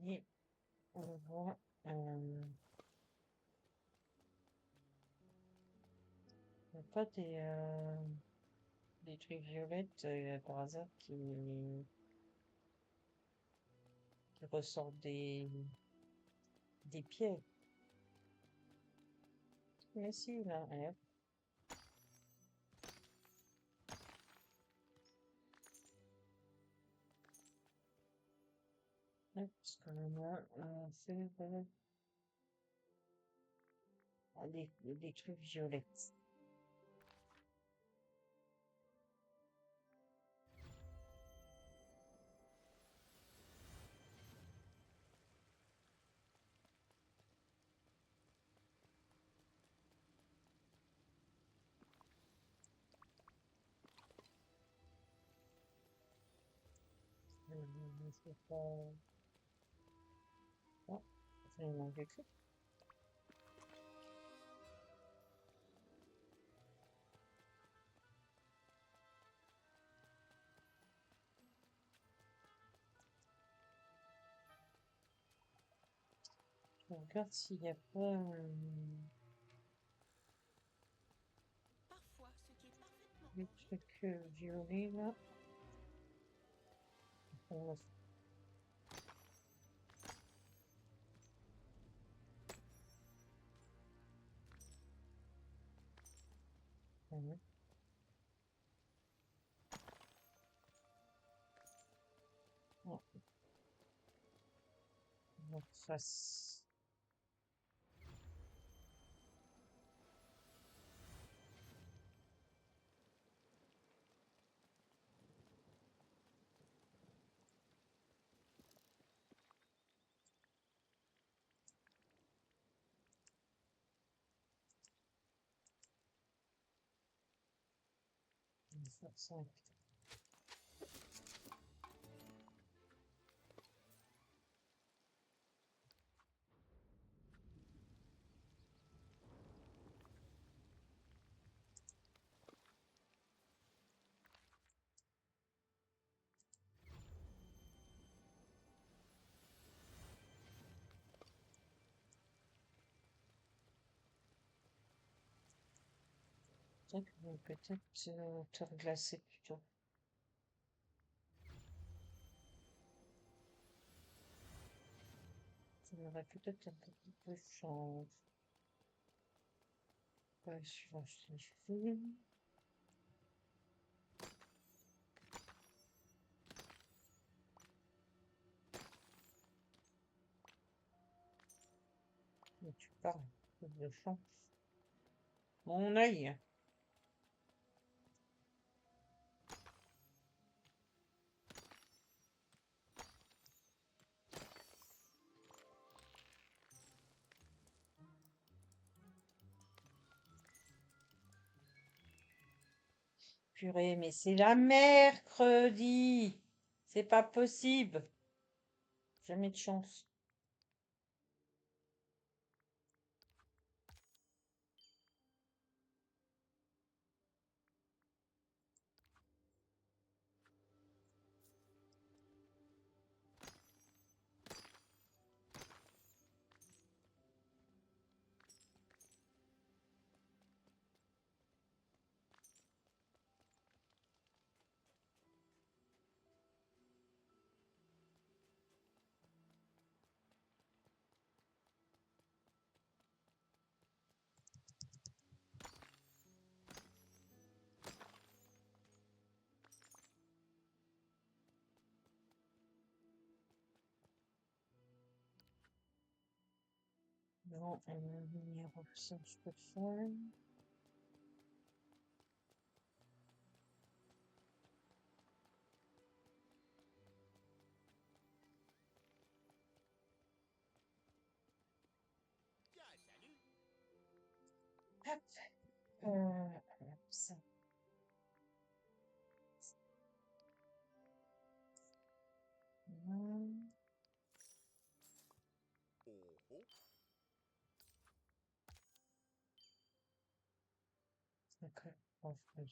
Et on voit il n'y a pas des trucs violettes par hasard qui ressortent des pieds. Mais si, là, hop. Hop, parce qu'on a fait. des trucs violets. C'est pas... Oh, ça il manque quelque chose. Je regarde s'il n'y a pas Parfois, ce qui est parfaitement des rangé trucs violets là. On va faire. Oh, donc ça, ça. Peut-être te reglacer plutôt. Ça m'aurait peut-être un peu plus de chance. Ouais, je vais acheter les films. Mais tu parles de chance. Mon œil. Purée, mais c'est la mercredi. C'est pas possible. Jamais de chance. Non, numéro 5, je peux faire. Tiens, salut. Hop. Ça. Non. Oh oh. D'accord. Enfin.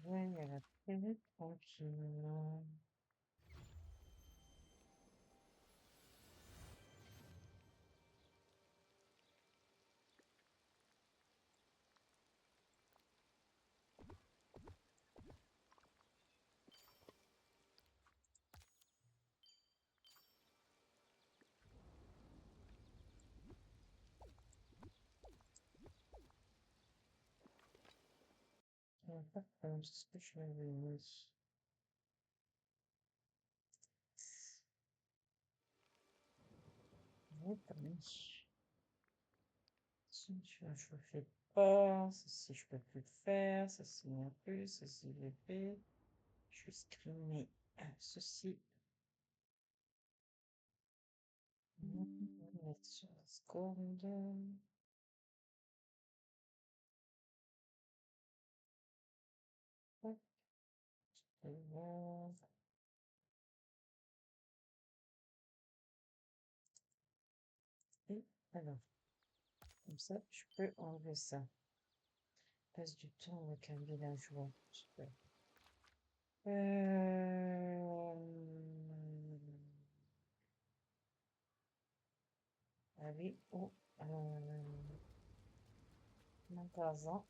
Ouais, elle a très tranquille. Par contre, ce que je l'avais mis. Je l'ai pas mis. Je le fais pas. Ceci, je peux plus le faire. Ceci non plus. Ceci, je l'ai fait. Je vais screener ceci. On va mettre sur la seconde. Hop, et voilà. Et alors, comme ça, je peux enlever ça. Passe du temps avec un villageois. Super. Aller au magasin.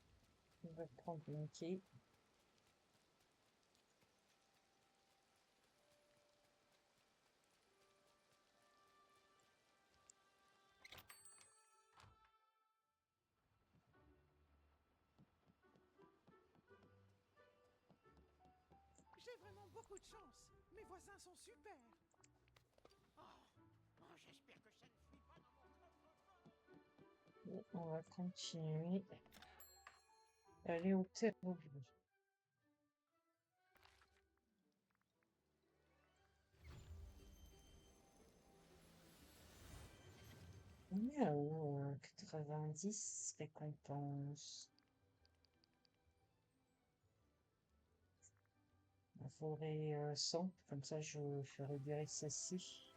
On va prendre une clé. J'ai vraiment beaucoup de chance. Mes voisins sont super. J'espère que ça ne fuit pas dans mon coffre-fort. Et on va continuer. Aller au terreau. On est à 90 récompenses. Il faudrait 100, comme ça je ferai durer ceci.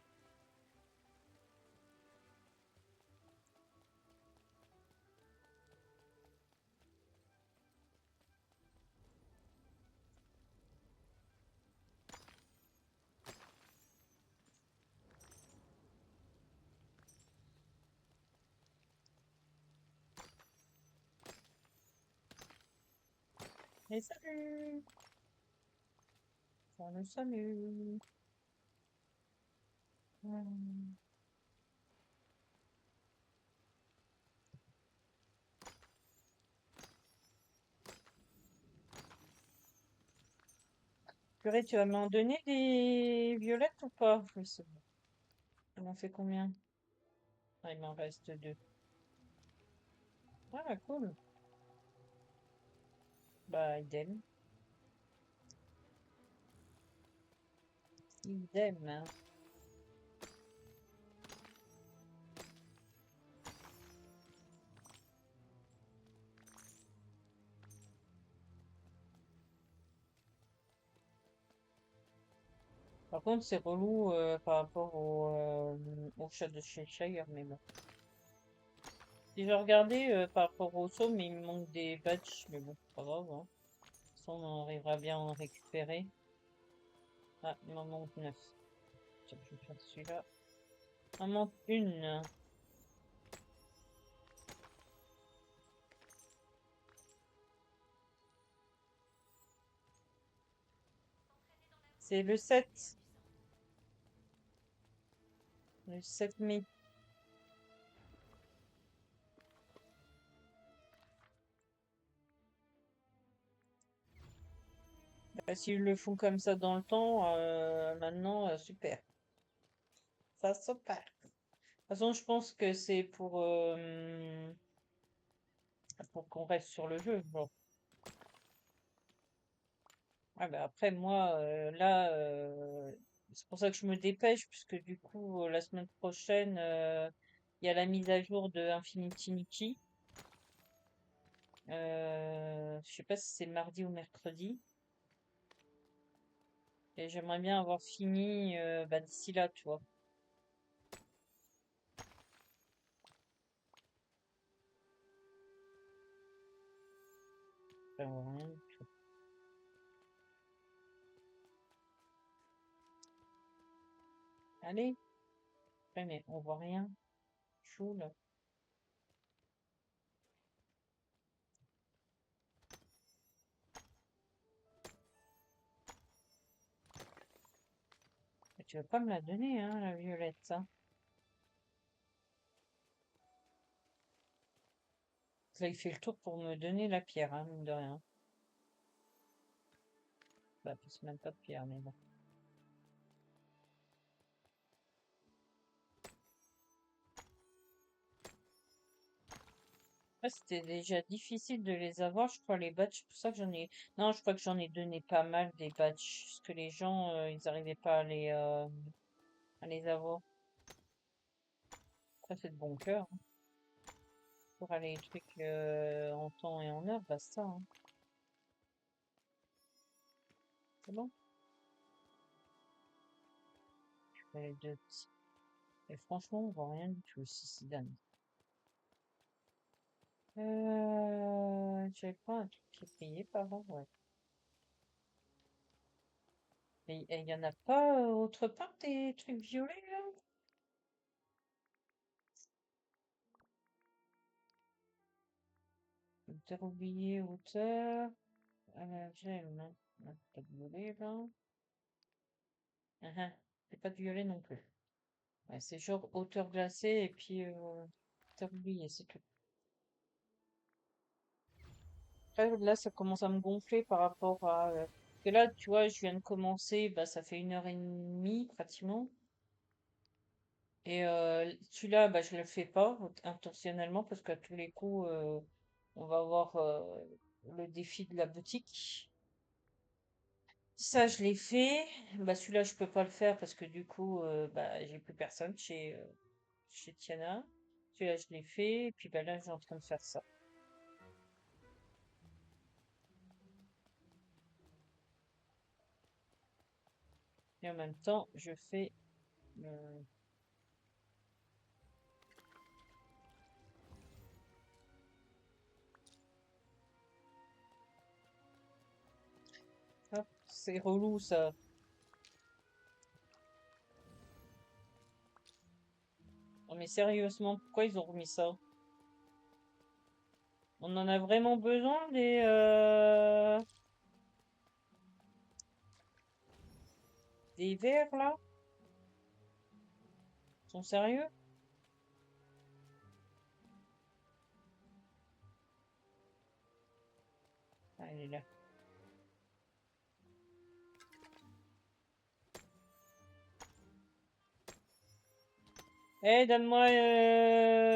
Et salut! Salut, salut! Purée, tu vas m'en donner des violettes ou pas? Je sais pas. Il m'en fait combien? Ah, il m'en reste 2. Ah, cool. Bah, idem. Idem, hein. Par contre, c'est relou par rapport au chat de Cheshire, mais bon. Si je regardais par rapport au saut, mais il me manque des badges, mais bon, c'est pas grave, hein. De toute façon, on arrivera bien à en récupérer. Ah, il m'en manque 9. Tiens, je vais faire celui-là. Il m'en manque une. C'est le 7. Le 7 mai. Bah, s'ils le font comme ça dans le temps, maintenant, super. Ça, super. De toute façon, je pense que c'est pour qu'on reste sur le jeu. Bon. Ah bah après, moi, là, c'est pour ça que je me dépêche, puisque du coup, la semaine prochaine, il y a la mise à jour de Infinity Nikki. Je sais pas si c'est mardi ou mercredi. Et j'aimerais bien avoir fini bah, d'ici là, tu vois. Enfin, on voit rien du tout. Allez, ouais, mais on voit rien. Chou, là. Mais tu vas pas me la donner, hein, la violette, ça. Là, il fait le tour pour me donner la pierre, hein, mine de rien. Ça pousse même pas de pierre, mais bon. Après, c'était déjà difficile de les avoir, je crois, les badges. C'est pour ça que j'en ai. Non, je crois que j'en ai donné pas mal des badges. Parce que les gens, ils arrivaient pas à les avoir. Après, c'est de bon cœur, hein. Pour aller les trucs en temps et en heure, basta, hein. C'est bon. Je fais les deux petits. Et franchement, on voit rien du tout ici, c'est dingue. J'avais pas un truc qui est payé par an, ouais. Mais il y en a pas autre part des trucs violets là? Auteur oublié, auteur. J'aime, hein. Ah, pas de violet là. Ah, ah. C'est pas de violet non plus. Ouais, c'est genre auteur glacé et puis auteur oublié, c'est tout. Après, là, ça commence à me gonfler par rapport à. Que là, tu vois, je viens de commencer, bah, ça fait 1 heure et demie pratiquement. Et celui-là, bah, je le fais pas intentionnellement parce qu'à tous les coups, on va avoir le défi de la boutique. Ça, je l'ai fait. Bah, celui-là, je peux pas le faire parce que du coup, bah, j'ai plus personne chez Tiana. Celui-là, je l'ai fait. Et puis bah, là, j'ai en train de faire ça. Et en même temps, je fais. Hop, c'est relou ça. Non mais sérieusement, pourquoi ils ont remis ça? On en a vraiment besoin des verres là? Ils sont sérieux? Ah, elle est là. Eh, donne-moi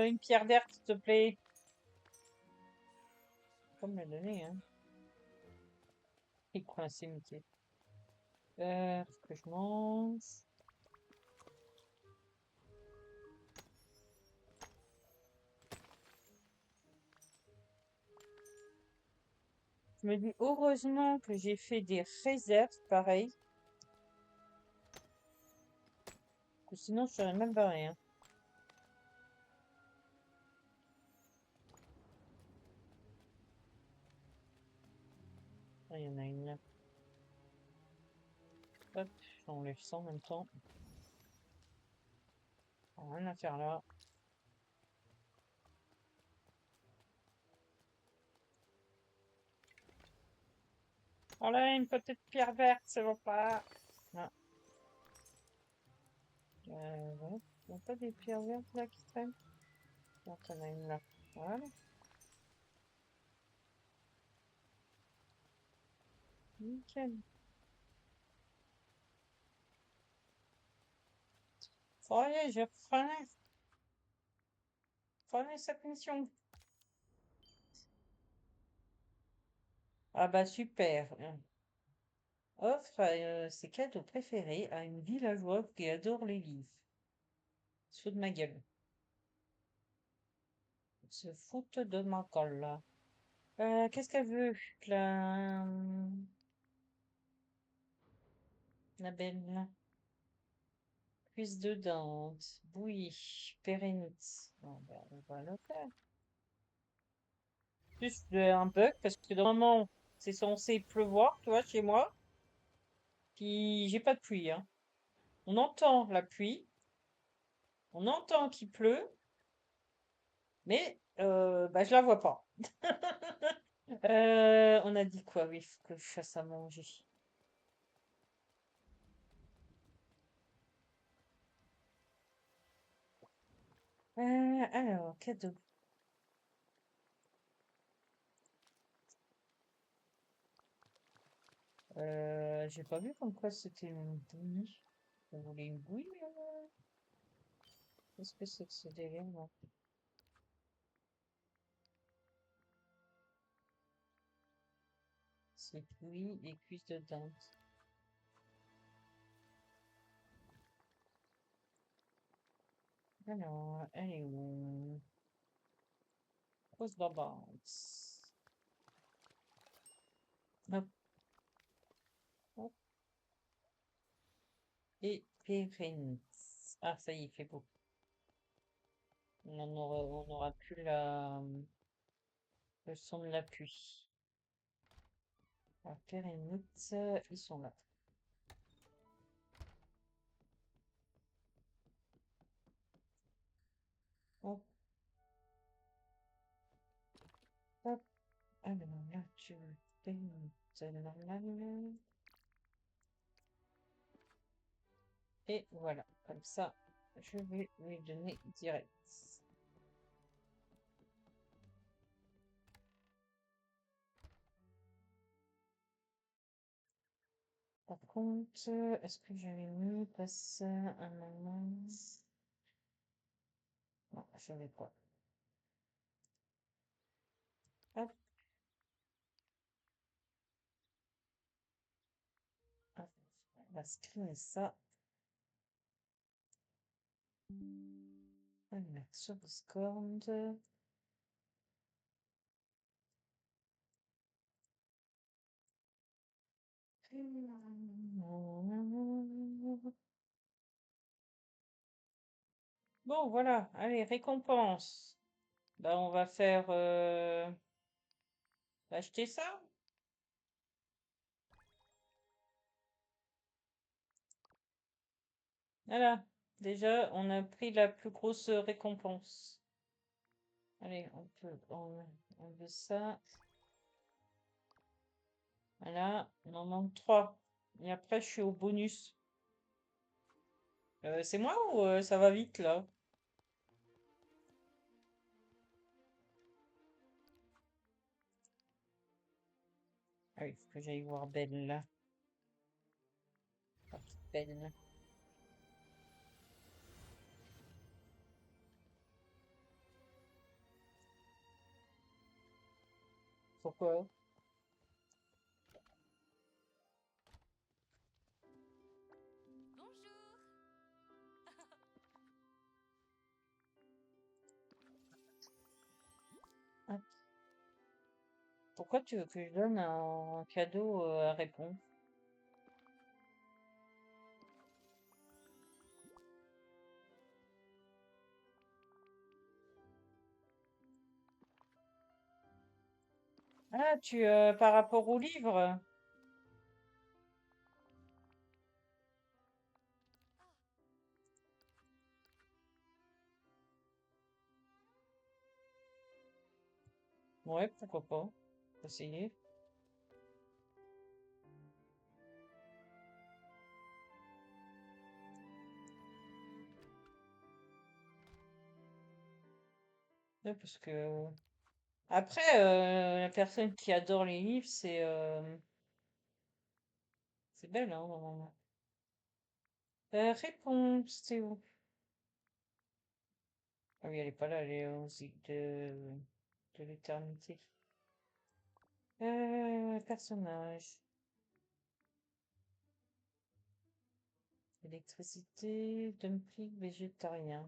une pierre verte, s'il te plaît. Faut me la donner, hein. Il est coincé, Mickey. Faut que je mange. Je me dis heureusement que j'ai fait des réserves, pareil. Que sinon, je serais même barré, hein. Ah, il y en a une là. Hop, j'enlève ça en même temps. Rien à faire là. Voilà, une petite pierre verte, ça va pas. Ah. Ouais. Il n'y a pas des pierres vertes là qui traînent? Non, t'en as une là. Voilà. Nickel. Voyez, je prenais cette mission. Ah bah super. Offre ses cadeaux préférés à une villageoise qui adore les livres. Se fout de ma gueule. Se fout de ma gueule là. Qu'est-ce qu'elle veut, la belle? Cuisse de dinde, bouillie, périnite. Bon, ben, on va le faire. Juste un bug parce que normalement c'est censé pleuvoir, tu vois, chez moi. Puis j'ai pas de pluie, hein. On entend la pluie, on entend qu'il pleut, mais bah, je la vois pas. On a dit quoi? Oui, faut que je fasse à manger. Alors, cadeau. J'ai pas vu comme quoi c'était une bouillie. Vous voulez une bouillie, Qu'est-ce que c'est que ce délire, là? C'est bouillie et cuisses de dinde. Alors, elle est où? Rose Barbance. Hop, hop. Et Pérennis. Ah, ça y est, il fait beau. On aura plus le son de la pluie. Alors, Pérennis, ils sont là. Hop, hop. Alors là, tu fais normal. Et voilà, comme ça, je vais lui donner direct. Par contre, est-ce que j'avais mis passer un moment? Non, je n'avais pas. Hop, hop. On va screener ça. On va le mettre sur Discord. Bon, voilà. Allez, récompense. Bah, on va faire acheter ça. Voilà. Déjà, on a pris la plus grosse récompense. Allez, on veut ça. Voilà, on en manque 3. Et après, je suis au bonus. C'est moi ou ça va vite là? Ah oui, faut que j'aille voir Belle là. La petite Belle. Pourquoi? Bonjour. Ah, pourquoi tu veux que je donne un cadeau à réponse? Ah, par rapport au livre? Ouais, pourquoi pas? Faut essayer. Ouais, parce que après, la personne qui adore les livres, c'est Belle, hein, normalement. Réponse, c'est où? Ah oui, elle est pas là, elle est aux îles de l'éternité. Personnage. Électricité, dumpling végétarien.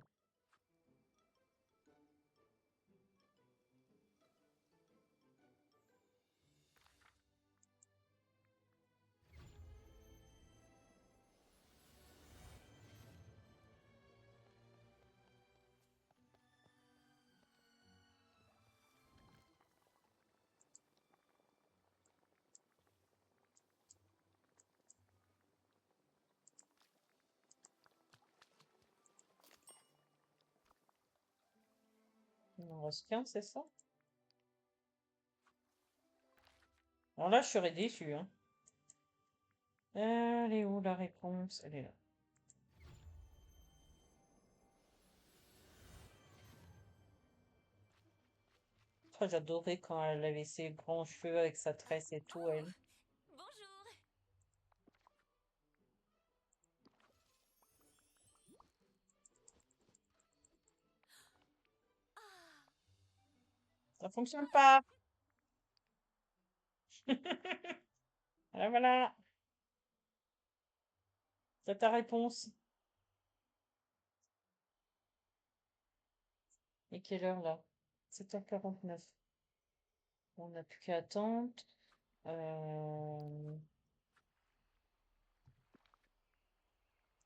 Il en reste qu'un, c'est ça? Alors là, je serais déçu, hein. Elle est où la réponse? Elle est là. Oh, j'adorais quand elle avait ses grands cheveux avec sa tresse et tout, elle. Bonjour. Ça fonctionne pas. Voilà, voilà. C'est ta réponse. Et quelle heure là? 7h49. On n'a plus qu'à attendre. Je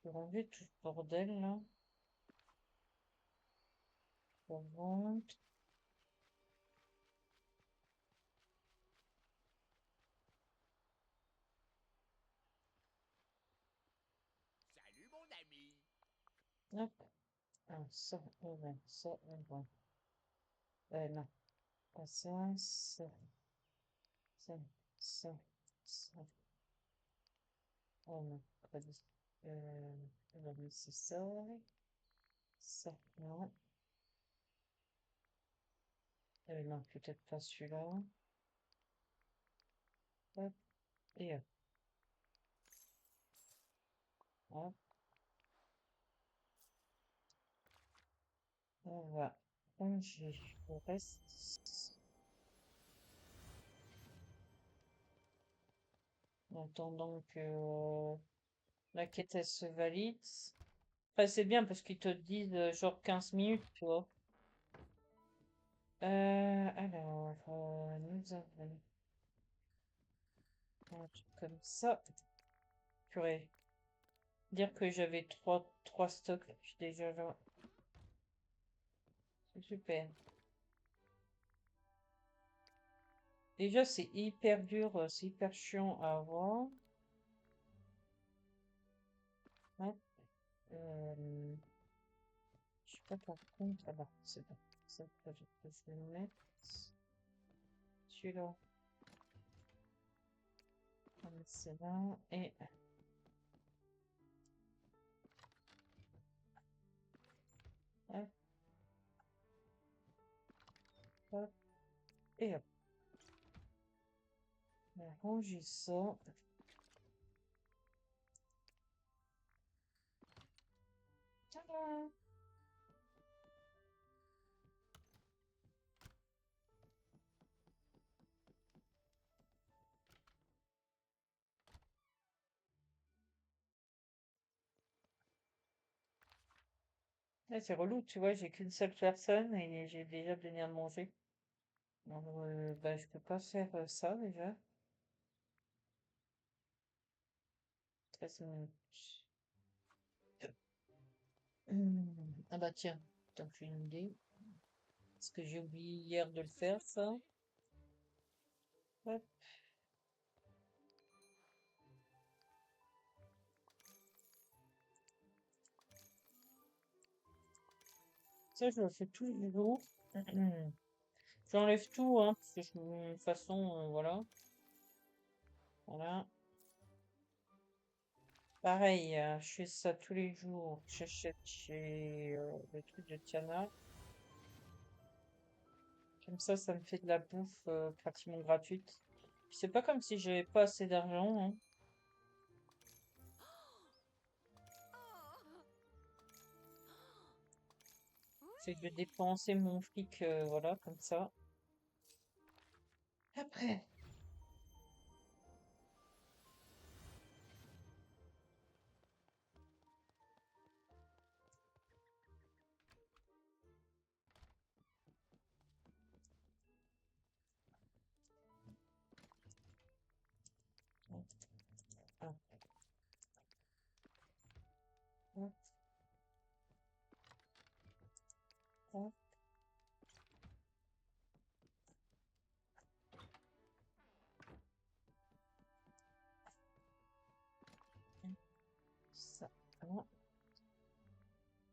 vais ranger tout ce bordel là. Pour vendre. Salut mon ami. Hop. Ah, ça, on va. Ça, on va. Non. Pas ça, ça, ça, ça, ça. Oh non, pas dit. On va laisser ça. Ça, non. Non, peut-être pas celui-là. Hop, et hop. Hop, on va ranger le reste. En attendant que la quête elle se valide. Enfin, c'est bien parce qu'ils te disent genre 15 minutes, tu vois. Alors, nous avons un truc comme ça. Purée. Dire que j'avais trois stocks, je suis déjà là. C'est super. Déjà, c'est hyper dur, c'est hyper chiant à avoir. Hop, je sais pas par contre. Ah bah, c'est bon. Ça, je vais le mettre. Celui-là, on va mettre celui-là. Et hop, hop, et hop. On va ranger ça. Tada! Ouais, c'est relou, tu vois, j'ai qu'une seule personne et j'ai déjà donné à manger. Donc, bah, je peux pas faire ça déjà. 13 minutes. Ah bah tiens, tant que j'ai une idée. Parce que j'ai oublié hier de le faire, ça. Hop. Ça, je le fais tous les jours. J'enlève tout, hein, parce que de toute façon, voilà. Voilà. Pareil, je fais ça tous les jours. J'achète chez le truc de Tiana. Comme ça me fait de la bouffe pratiquement gratuite. C'est pas comme si j'avais pas assez d'argent, hein. C'est que je vais dépenser mon fric, voilà, comme ça. Après. Hop, hop, hop, hop. Ça, voilà.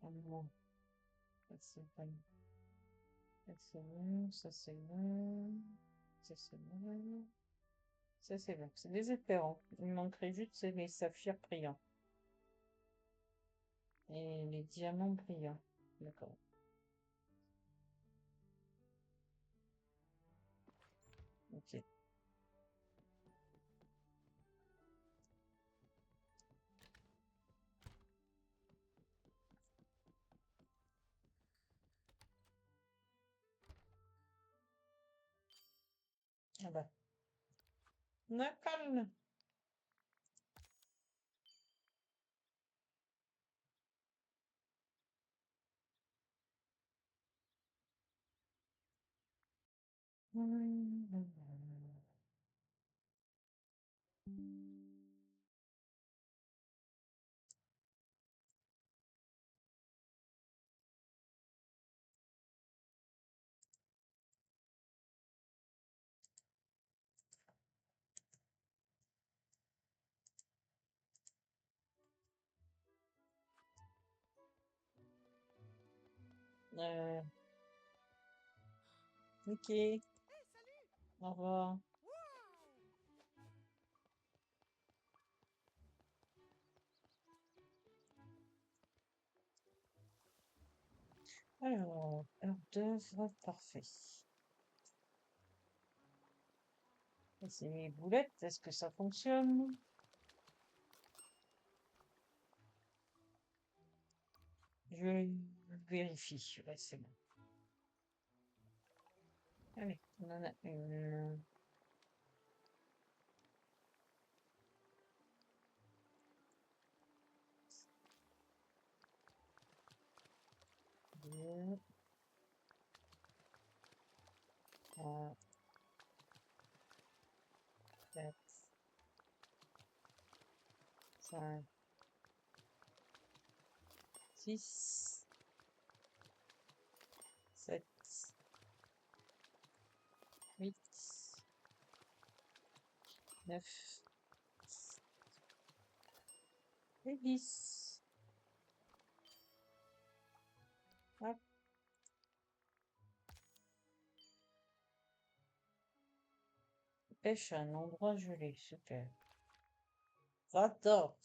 Bon, ça c'est bon. Ça c'est bon, ça c'est bon. Ça c'est bon. Ça c'est bon. C'est désespérant. Il me manquerait juste c'est les saphirs brillants. Et les diamants brillants. D'accord. Ok. Ah bah. Nickel. Ok, Hé, salut! au revoir. Waouh! Alors, heure d'œuvre, parfait. Et c'est mes boulettes, est-ce que ça fonctionne? Je vérifie, ouais, c'est bon. Allez, on en a une. Deux. Trois. Quatre. Cinq. Six. Sept. Huit. 9 et 10. Hop. Pêche à un endroit gelé, super. J'adore.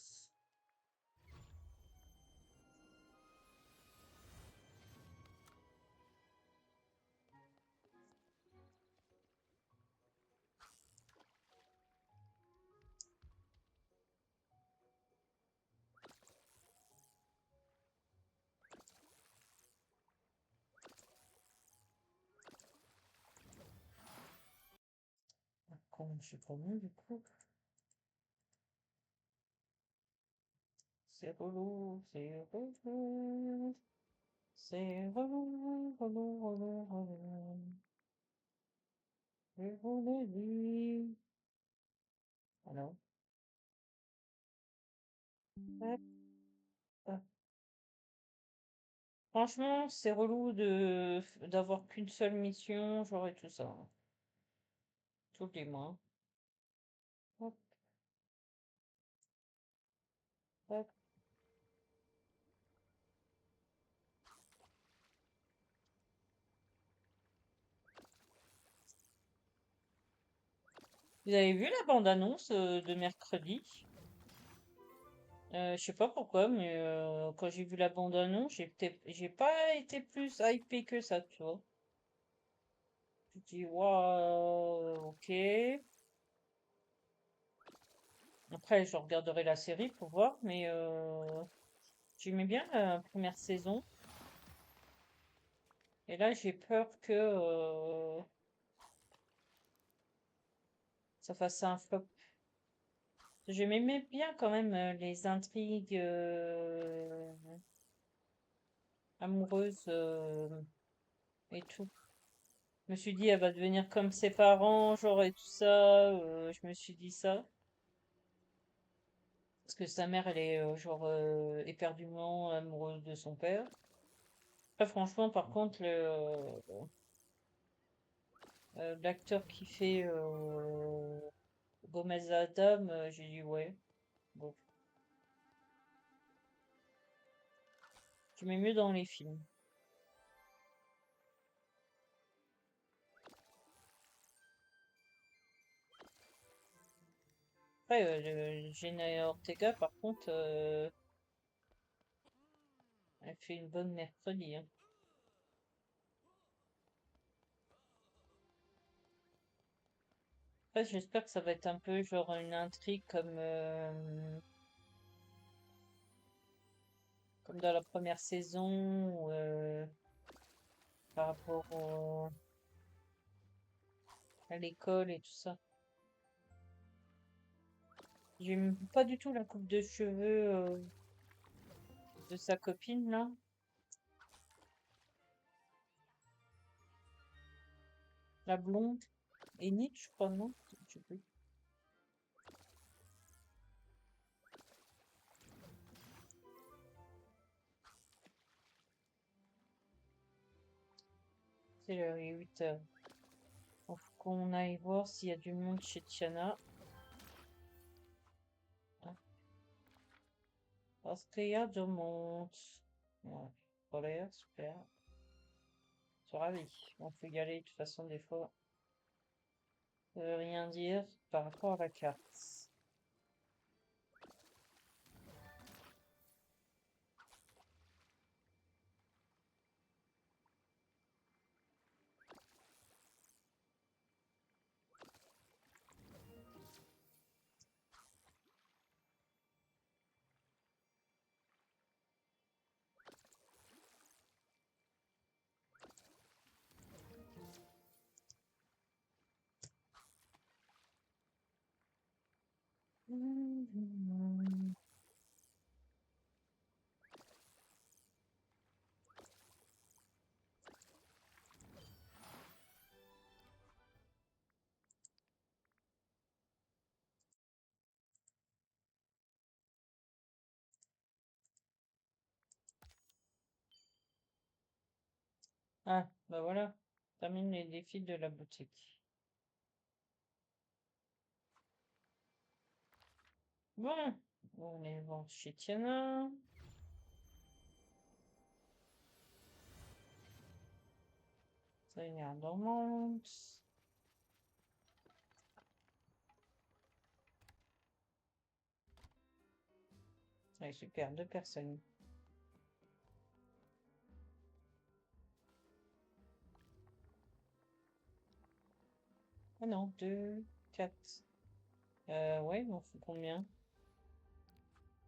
Comment je suis pas bon du coup? C'est relou, c'est relou. C'est relou, relou, relou, relou. Je vous l'ai dit. Ah non. Hop, hop. Franchement, c'est relou d'avoir qu'une seule mission, j'aurais tout ça, hein. Tous les mois. Hop, hop. Vous avez vu la bande-annonce de mercredi? Je sais pas pourquoi, mais quand j'ai vu la bande-annonce, j'ai pas été plus hypé que ça, tu vois. Je me dis, waouh, ok. Après, je regarderai la série pour voir, mais j'aimais bien la première saison. Et là, j'ai peur que ça fasse un flop. J'aimais bien quand même les intrigues amoureuses et tout. Je me suis dit, elle va devenir comme ses parents, genre et tout ça. Je me suis dit ça. Parce que sa mère, elle est genre éperdument amoureuse de son père. Après, franchement, par contre, l'acteur qui fait Gomez Adam, j'ai dit ouais. Bon, tu mets mieux dans les films. Après, Jenna Ortega, par contre, elle fait une bonne mercredi, hein. Après, j'espère que ça va être un peu genre une intrigue comme dans la première saison, par rapport à l'école et tout ça. J'aime pas du tout la coupe de cheveux de sa copine là. La blonde. Enid, je crois, non? Je sais plus. C'est l'heure, il est 8h. Faut qu'on aille voir s'il y a du monde chez Tiana. Ah, parce qu'il y a du monde. Ouais. Voilà, super. Je suis ravie. On peut y aller de toute façon des fois. Ça veut rien dire par rapport à la carte. Ah, bah voilà. Termine les défis de la boutique. Bon, on est voir chez Tiana. Ça y est, dormante. Ouais, super, 2 personnes. Ah non, 2, 4. Ouais, il m'en faut combien?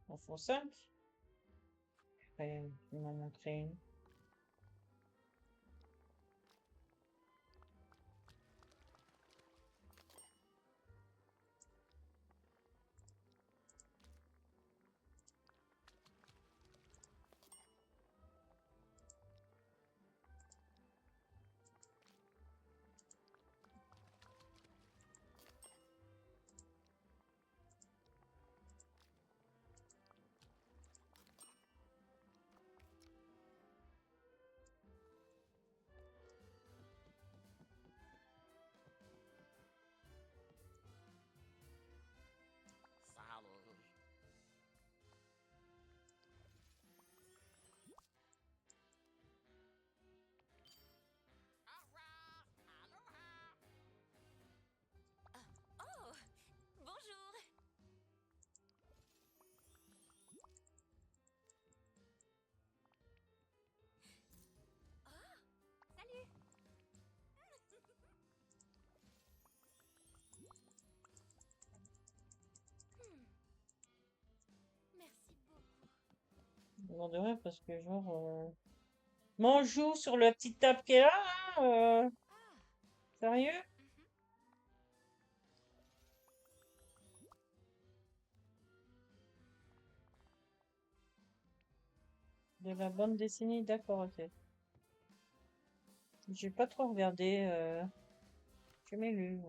Il m'en faut 5. Après, il m'en manquerait une. Salut. Oh, bonjour. Salut. Merci beaucoup. Je demanderais parce que genre... M'en joue sur la petite table qui est là, hein, sérieux? De la bande dessinée, d'accord, ok. J'ai pas trop regardé, j'ai jamais lu.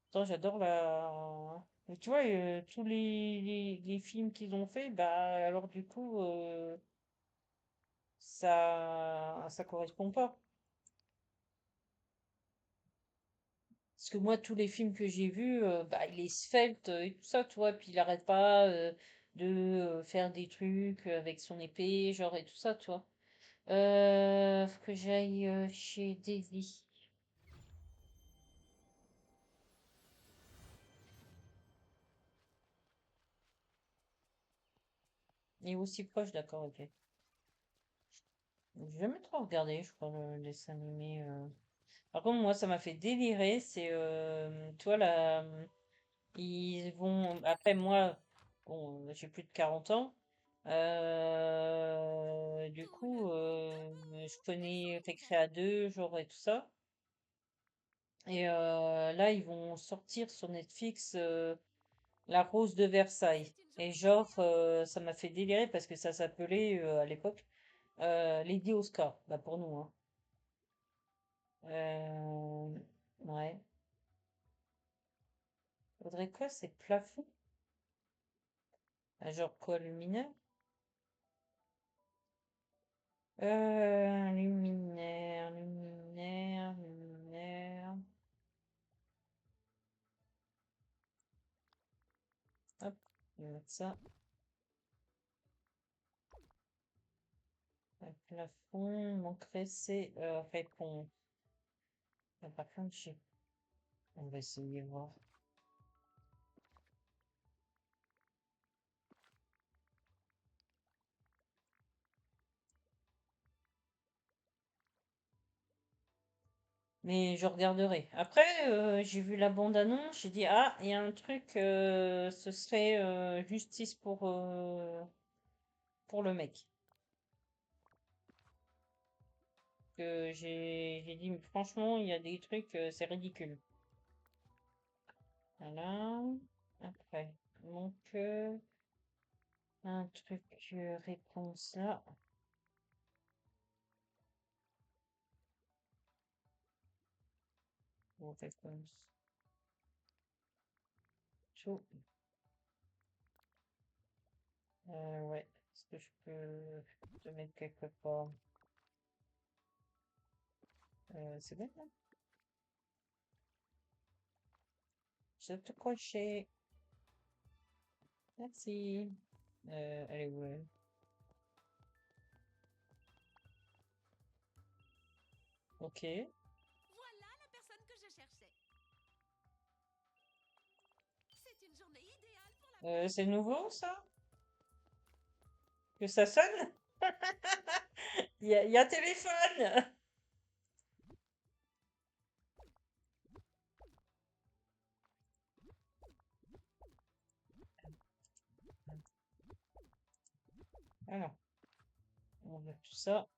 Attends, j'adore la... Mais tu vois, tous les films qu'ils ont fait, bah alors du coup, ça correspond pas. Parce que moi, tous les films que j'ai vus, bah il est svelte et tout ça, tu vois, puis il arrête pas de faire des trucs avec son épée, genre et tout ça, tu vois. Faut que j'aille chez Daisy. Il est aussi proche, d'accord, ok. J'ai jamais trop regardé, je crois, le dessin animé. Par contre, moi, ça m'a fait délirer. C'est, tu vois, là, ils vont. Après, moi, bon, j'ai plus de 40 ans. Du coup, je connais Récréa 2, genre et tout ça. Et là, ils vont sortir sur Netflix La Rose de Versailles. Et genre, ça m'a fait délirer parce que ça s'appelait à l'époque Lady Oscar. Bah pour nous, hein. Ouais. Faudrait quoi, c'est plafond? Ah, genre quoi, luminaire? Luminaire, luminaire, luminaire. Hop, je vais mettre ça. Un plafond, manquerait c'est réponse. Ah, par contre, on va essayer de voir. Mais je regarderai. Après, j'ai vu la bande-annonce, j'ai dit, ah, il y a un truc, ce serait justice pour le mec. Que j'ai dit, mais franchement, il y a des trucs, c'est ridicule. Voilà. Après, donc, un truc réponse là. Bon, réponse. Tout. Ouais. Est-ce que je peux te mettre quelque part? C'est bon, là? Je vais te cocher. Merci. Elle est où, elle? Ok. Voilà la personne que je cherchais. C'est une journée idéale pour la... C'est nouveau, ça? Que ça sonne? Il y a téléphone! Alors, on veut tout ça.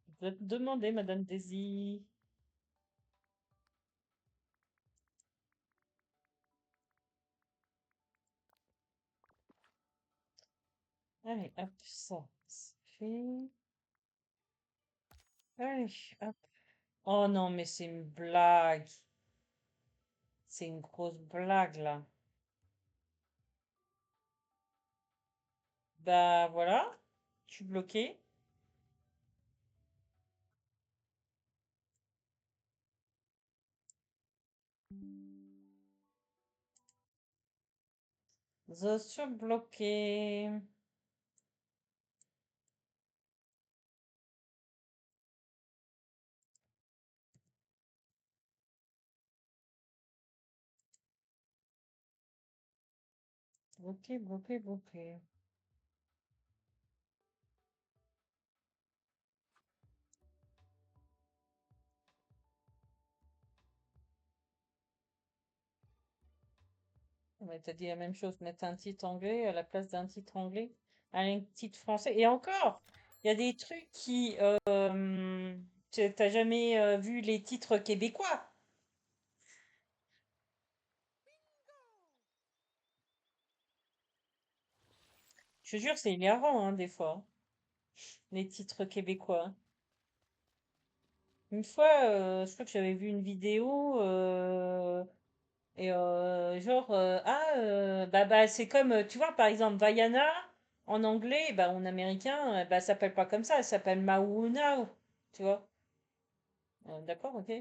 Vous êtes demandé, Madame Daisy. Allez, hop, ça, c'est fait. Allez, hop. Oh non, mais c'est une blague. C'est une grosse blague, là. Bah voilà, je suis bloquée. Je suis bloquée. Bloquée, bloquée, bloquée. Ouais, t'as dit la même chose, mettre un titre anglais à la place d'un titre anglais, un titre français. Et encore, il y a des trucs qui... t'as jamais vu les titres québécois. Je te jure, c'est hilarant, hein, des fois, les titres québécois. Une fois, je crois que j'avais vu une vidéo, et genre, bah, c'est comme, tu vois, par exemple, Vaiana, en anglais, bah, en américain, bah, ça s'appelle pas comme ça, elle s'appelle Mauna, tu vois. D'accord, ok.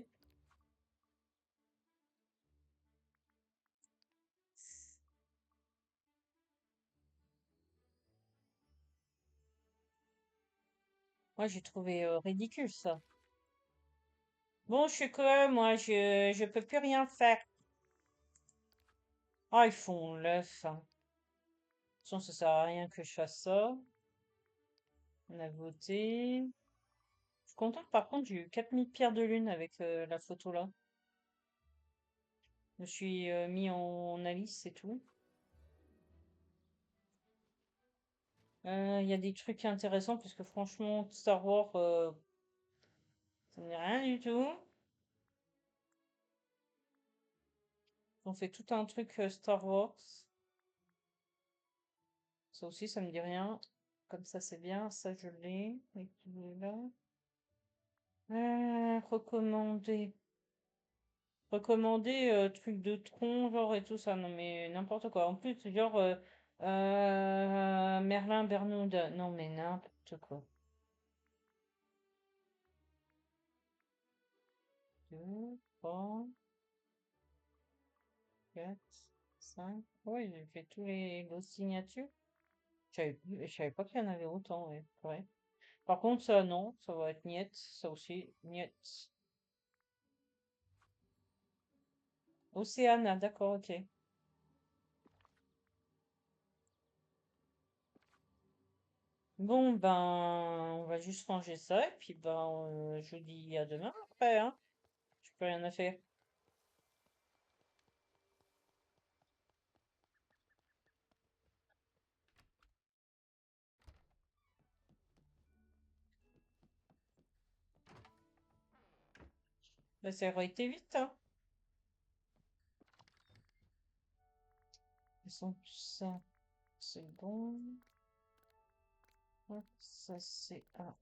Moi, j'ai trouvé ridicule ça. Bon, je suis quoi, moi, je peux plus rien faire. Ah, ils font l'œuf, hein. De toute façon, ça sert à rien que je fasse ça. On a voté. Je suis contente, par contre, j'ai eu 4000 pierres de lune avec la photo là. Je me suis mis en Alice, c'est tout. Il y a des trucs intéressants parce que franchement, Star Wars, ça n'est rien du tout. On fait tout un truc Star Wars. Ça aussi, ça me dit rien. Comme ça, c'est bien. Ça, je l'ai. Et puis là. Recommandé. Recommandé, truc de tronc, genre et tout ça. Non, mais n'importe quoi. En plus, genre, Merlin Bermuda. Non, mais n'importe quoi. 2, 3, 4, 5. Ouais, j'ai fait tous les grosses signatures. Je savais pas qu'il y en avait autant, ouais. Par contre, ça, non, ça va être niet. Ça aussi, niet. Océane, d'accord, ok. Bon, ben, on va juste ranger ça, et puis, ben, je vous dis à demain après, hein. Je peux rien à faire. Ben, ça aurait été vite, hein. Ils sont tous ça, c'est bon. Hop, ça, c'est un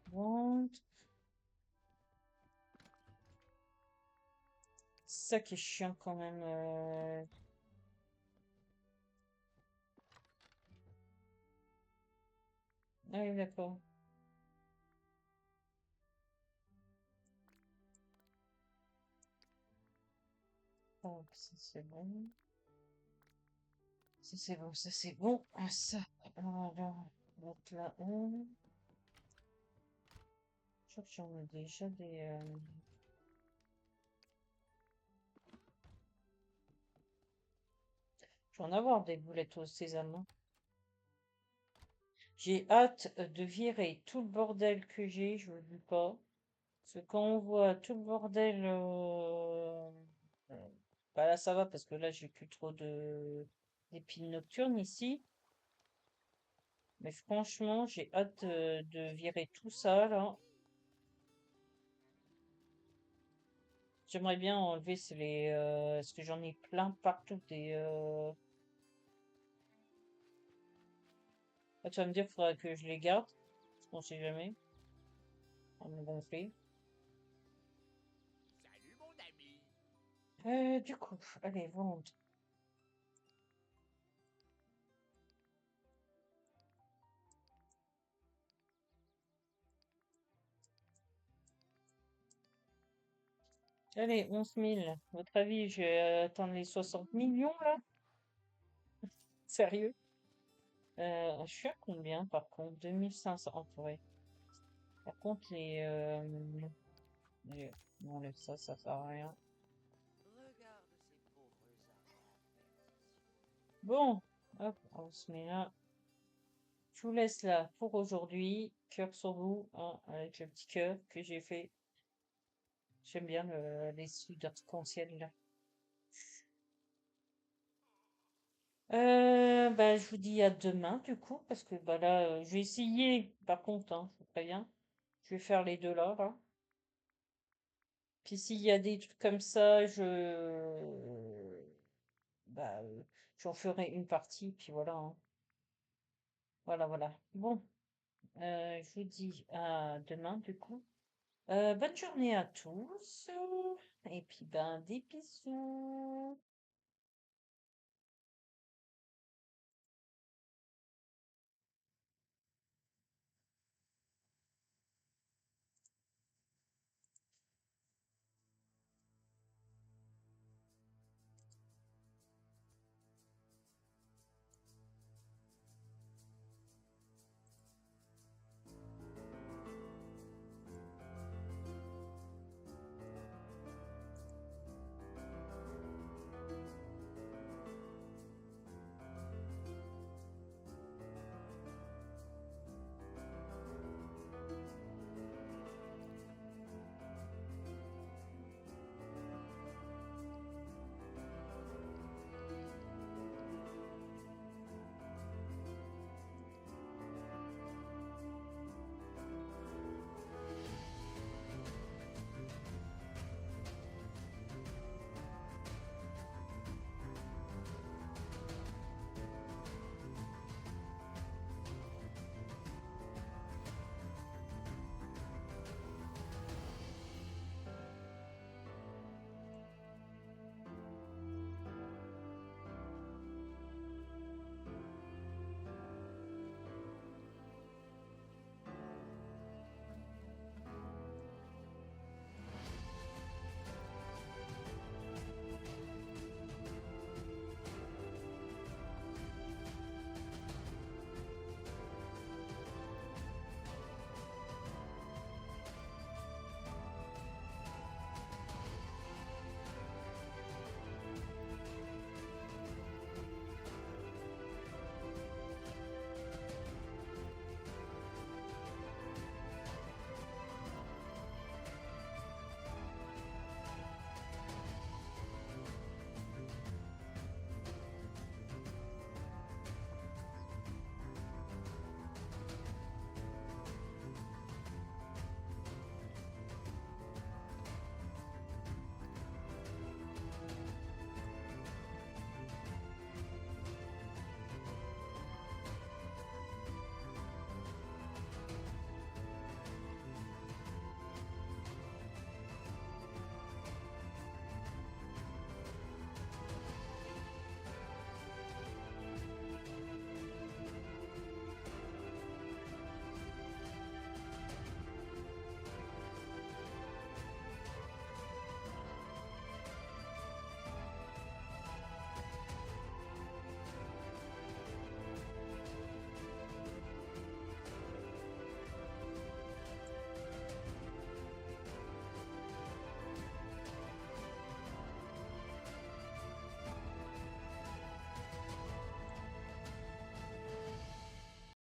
bon. C'est ça qui est chiant quand même. Ah oui, d'accord. Hop, ça, c'est bon. Ça, c'est bon, ça, c'est bon. Ah, ça, alors, donc là, je crois que j'en ai déjà des... Je vais en avoir des boulettes au sésame, hein. J'ai hâte de virer tout le bordel que j'ai, je ne veux pas. Parce que quand on voit tout le bordel, bah là ça va parce que là j'ai plus trop de d'épines nocturnes ici. Mais franchement, j'ai hâte de virer tout ça là. J'aimerais bien enlever parce que j'en ai plein partout Ah, tu vas me dire, il faudra que je les garde. Parce qu'on sait jamais. On me gonfler. Salut mon ami. Du coup, allez, vendre. Allez, 11 000. Votre avis, je vais atteindre les 60 millions là? Sérieux? Je suis à combien par contre? 2500. Oh, ouais. Par contre, on enlève ça, ça sert à rien. Regarde ces pauvres arbres. Bon, hop, on se met là. Je vous laisse là pour aujourd'hui. Cœur sur vous, hein, avec le petit cœur que j'ai fait. J'aime bien les suds arc-en-ciel là. Bah, je vous dis à demain du coup, parce que bah là, je vais essayer, par contre, hein, je vous préviens, je vais faire les deux là. Puis s'il y a des trucs comme ça, bah, j'en ferai une partie, puis voilà, hein. Voilà. Bon, je vous dis à demain du coup. Bonne journée à tous, et puis ben des bisous.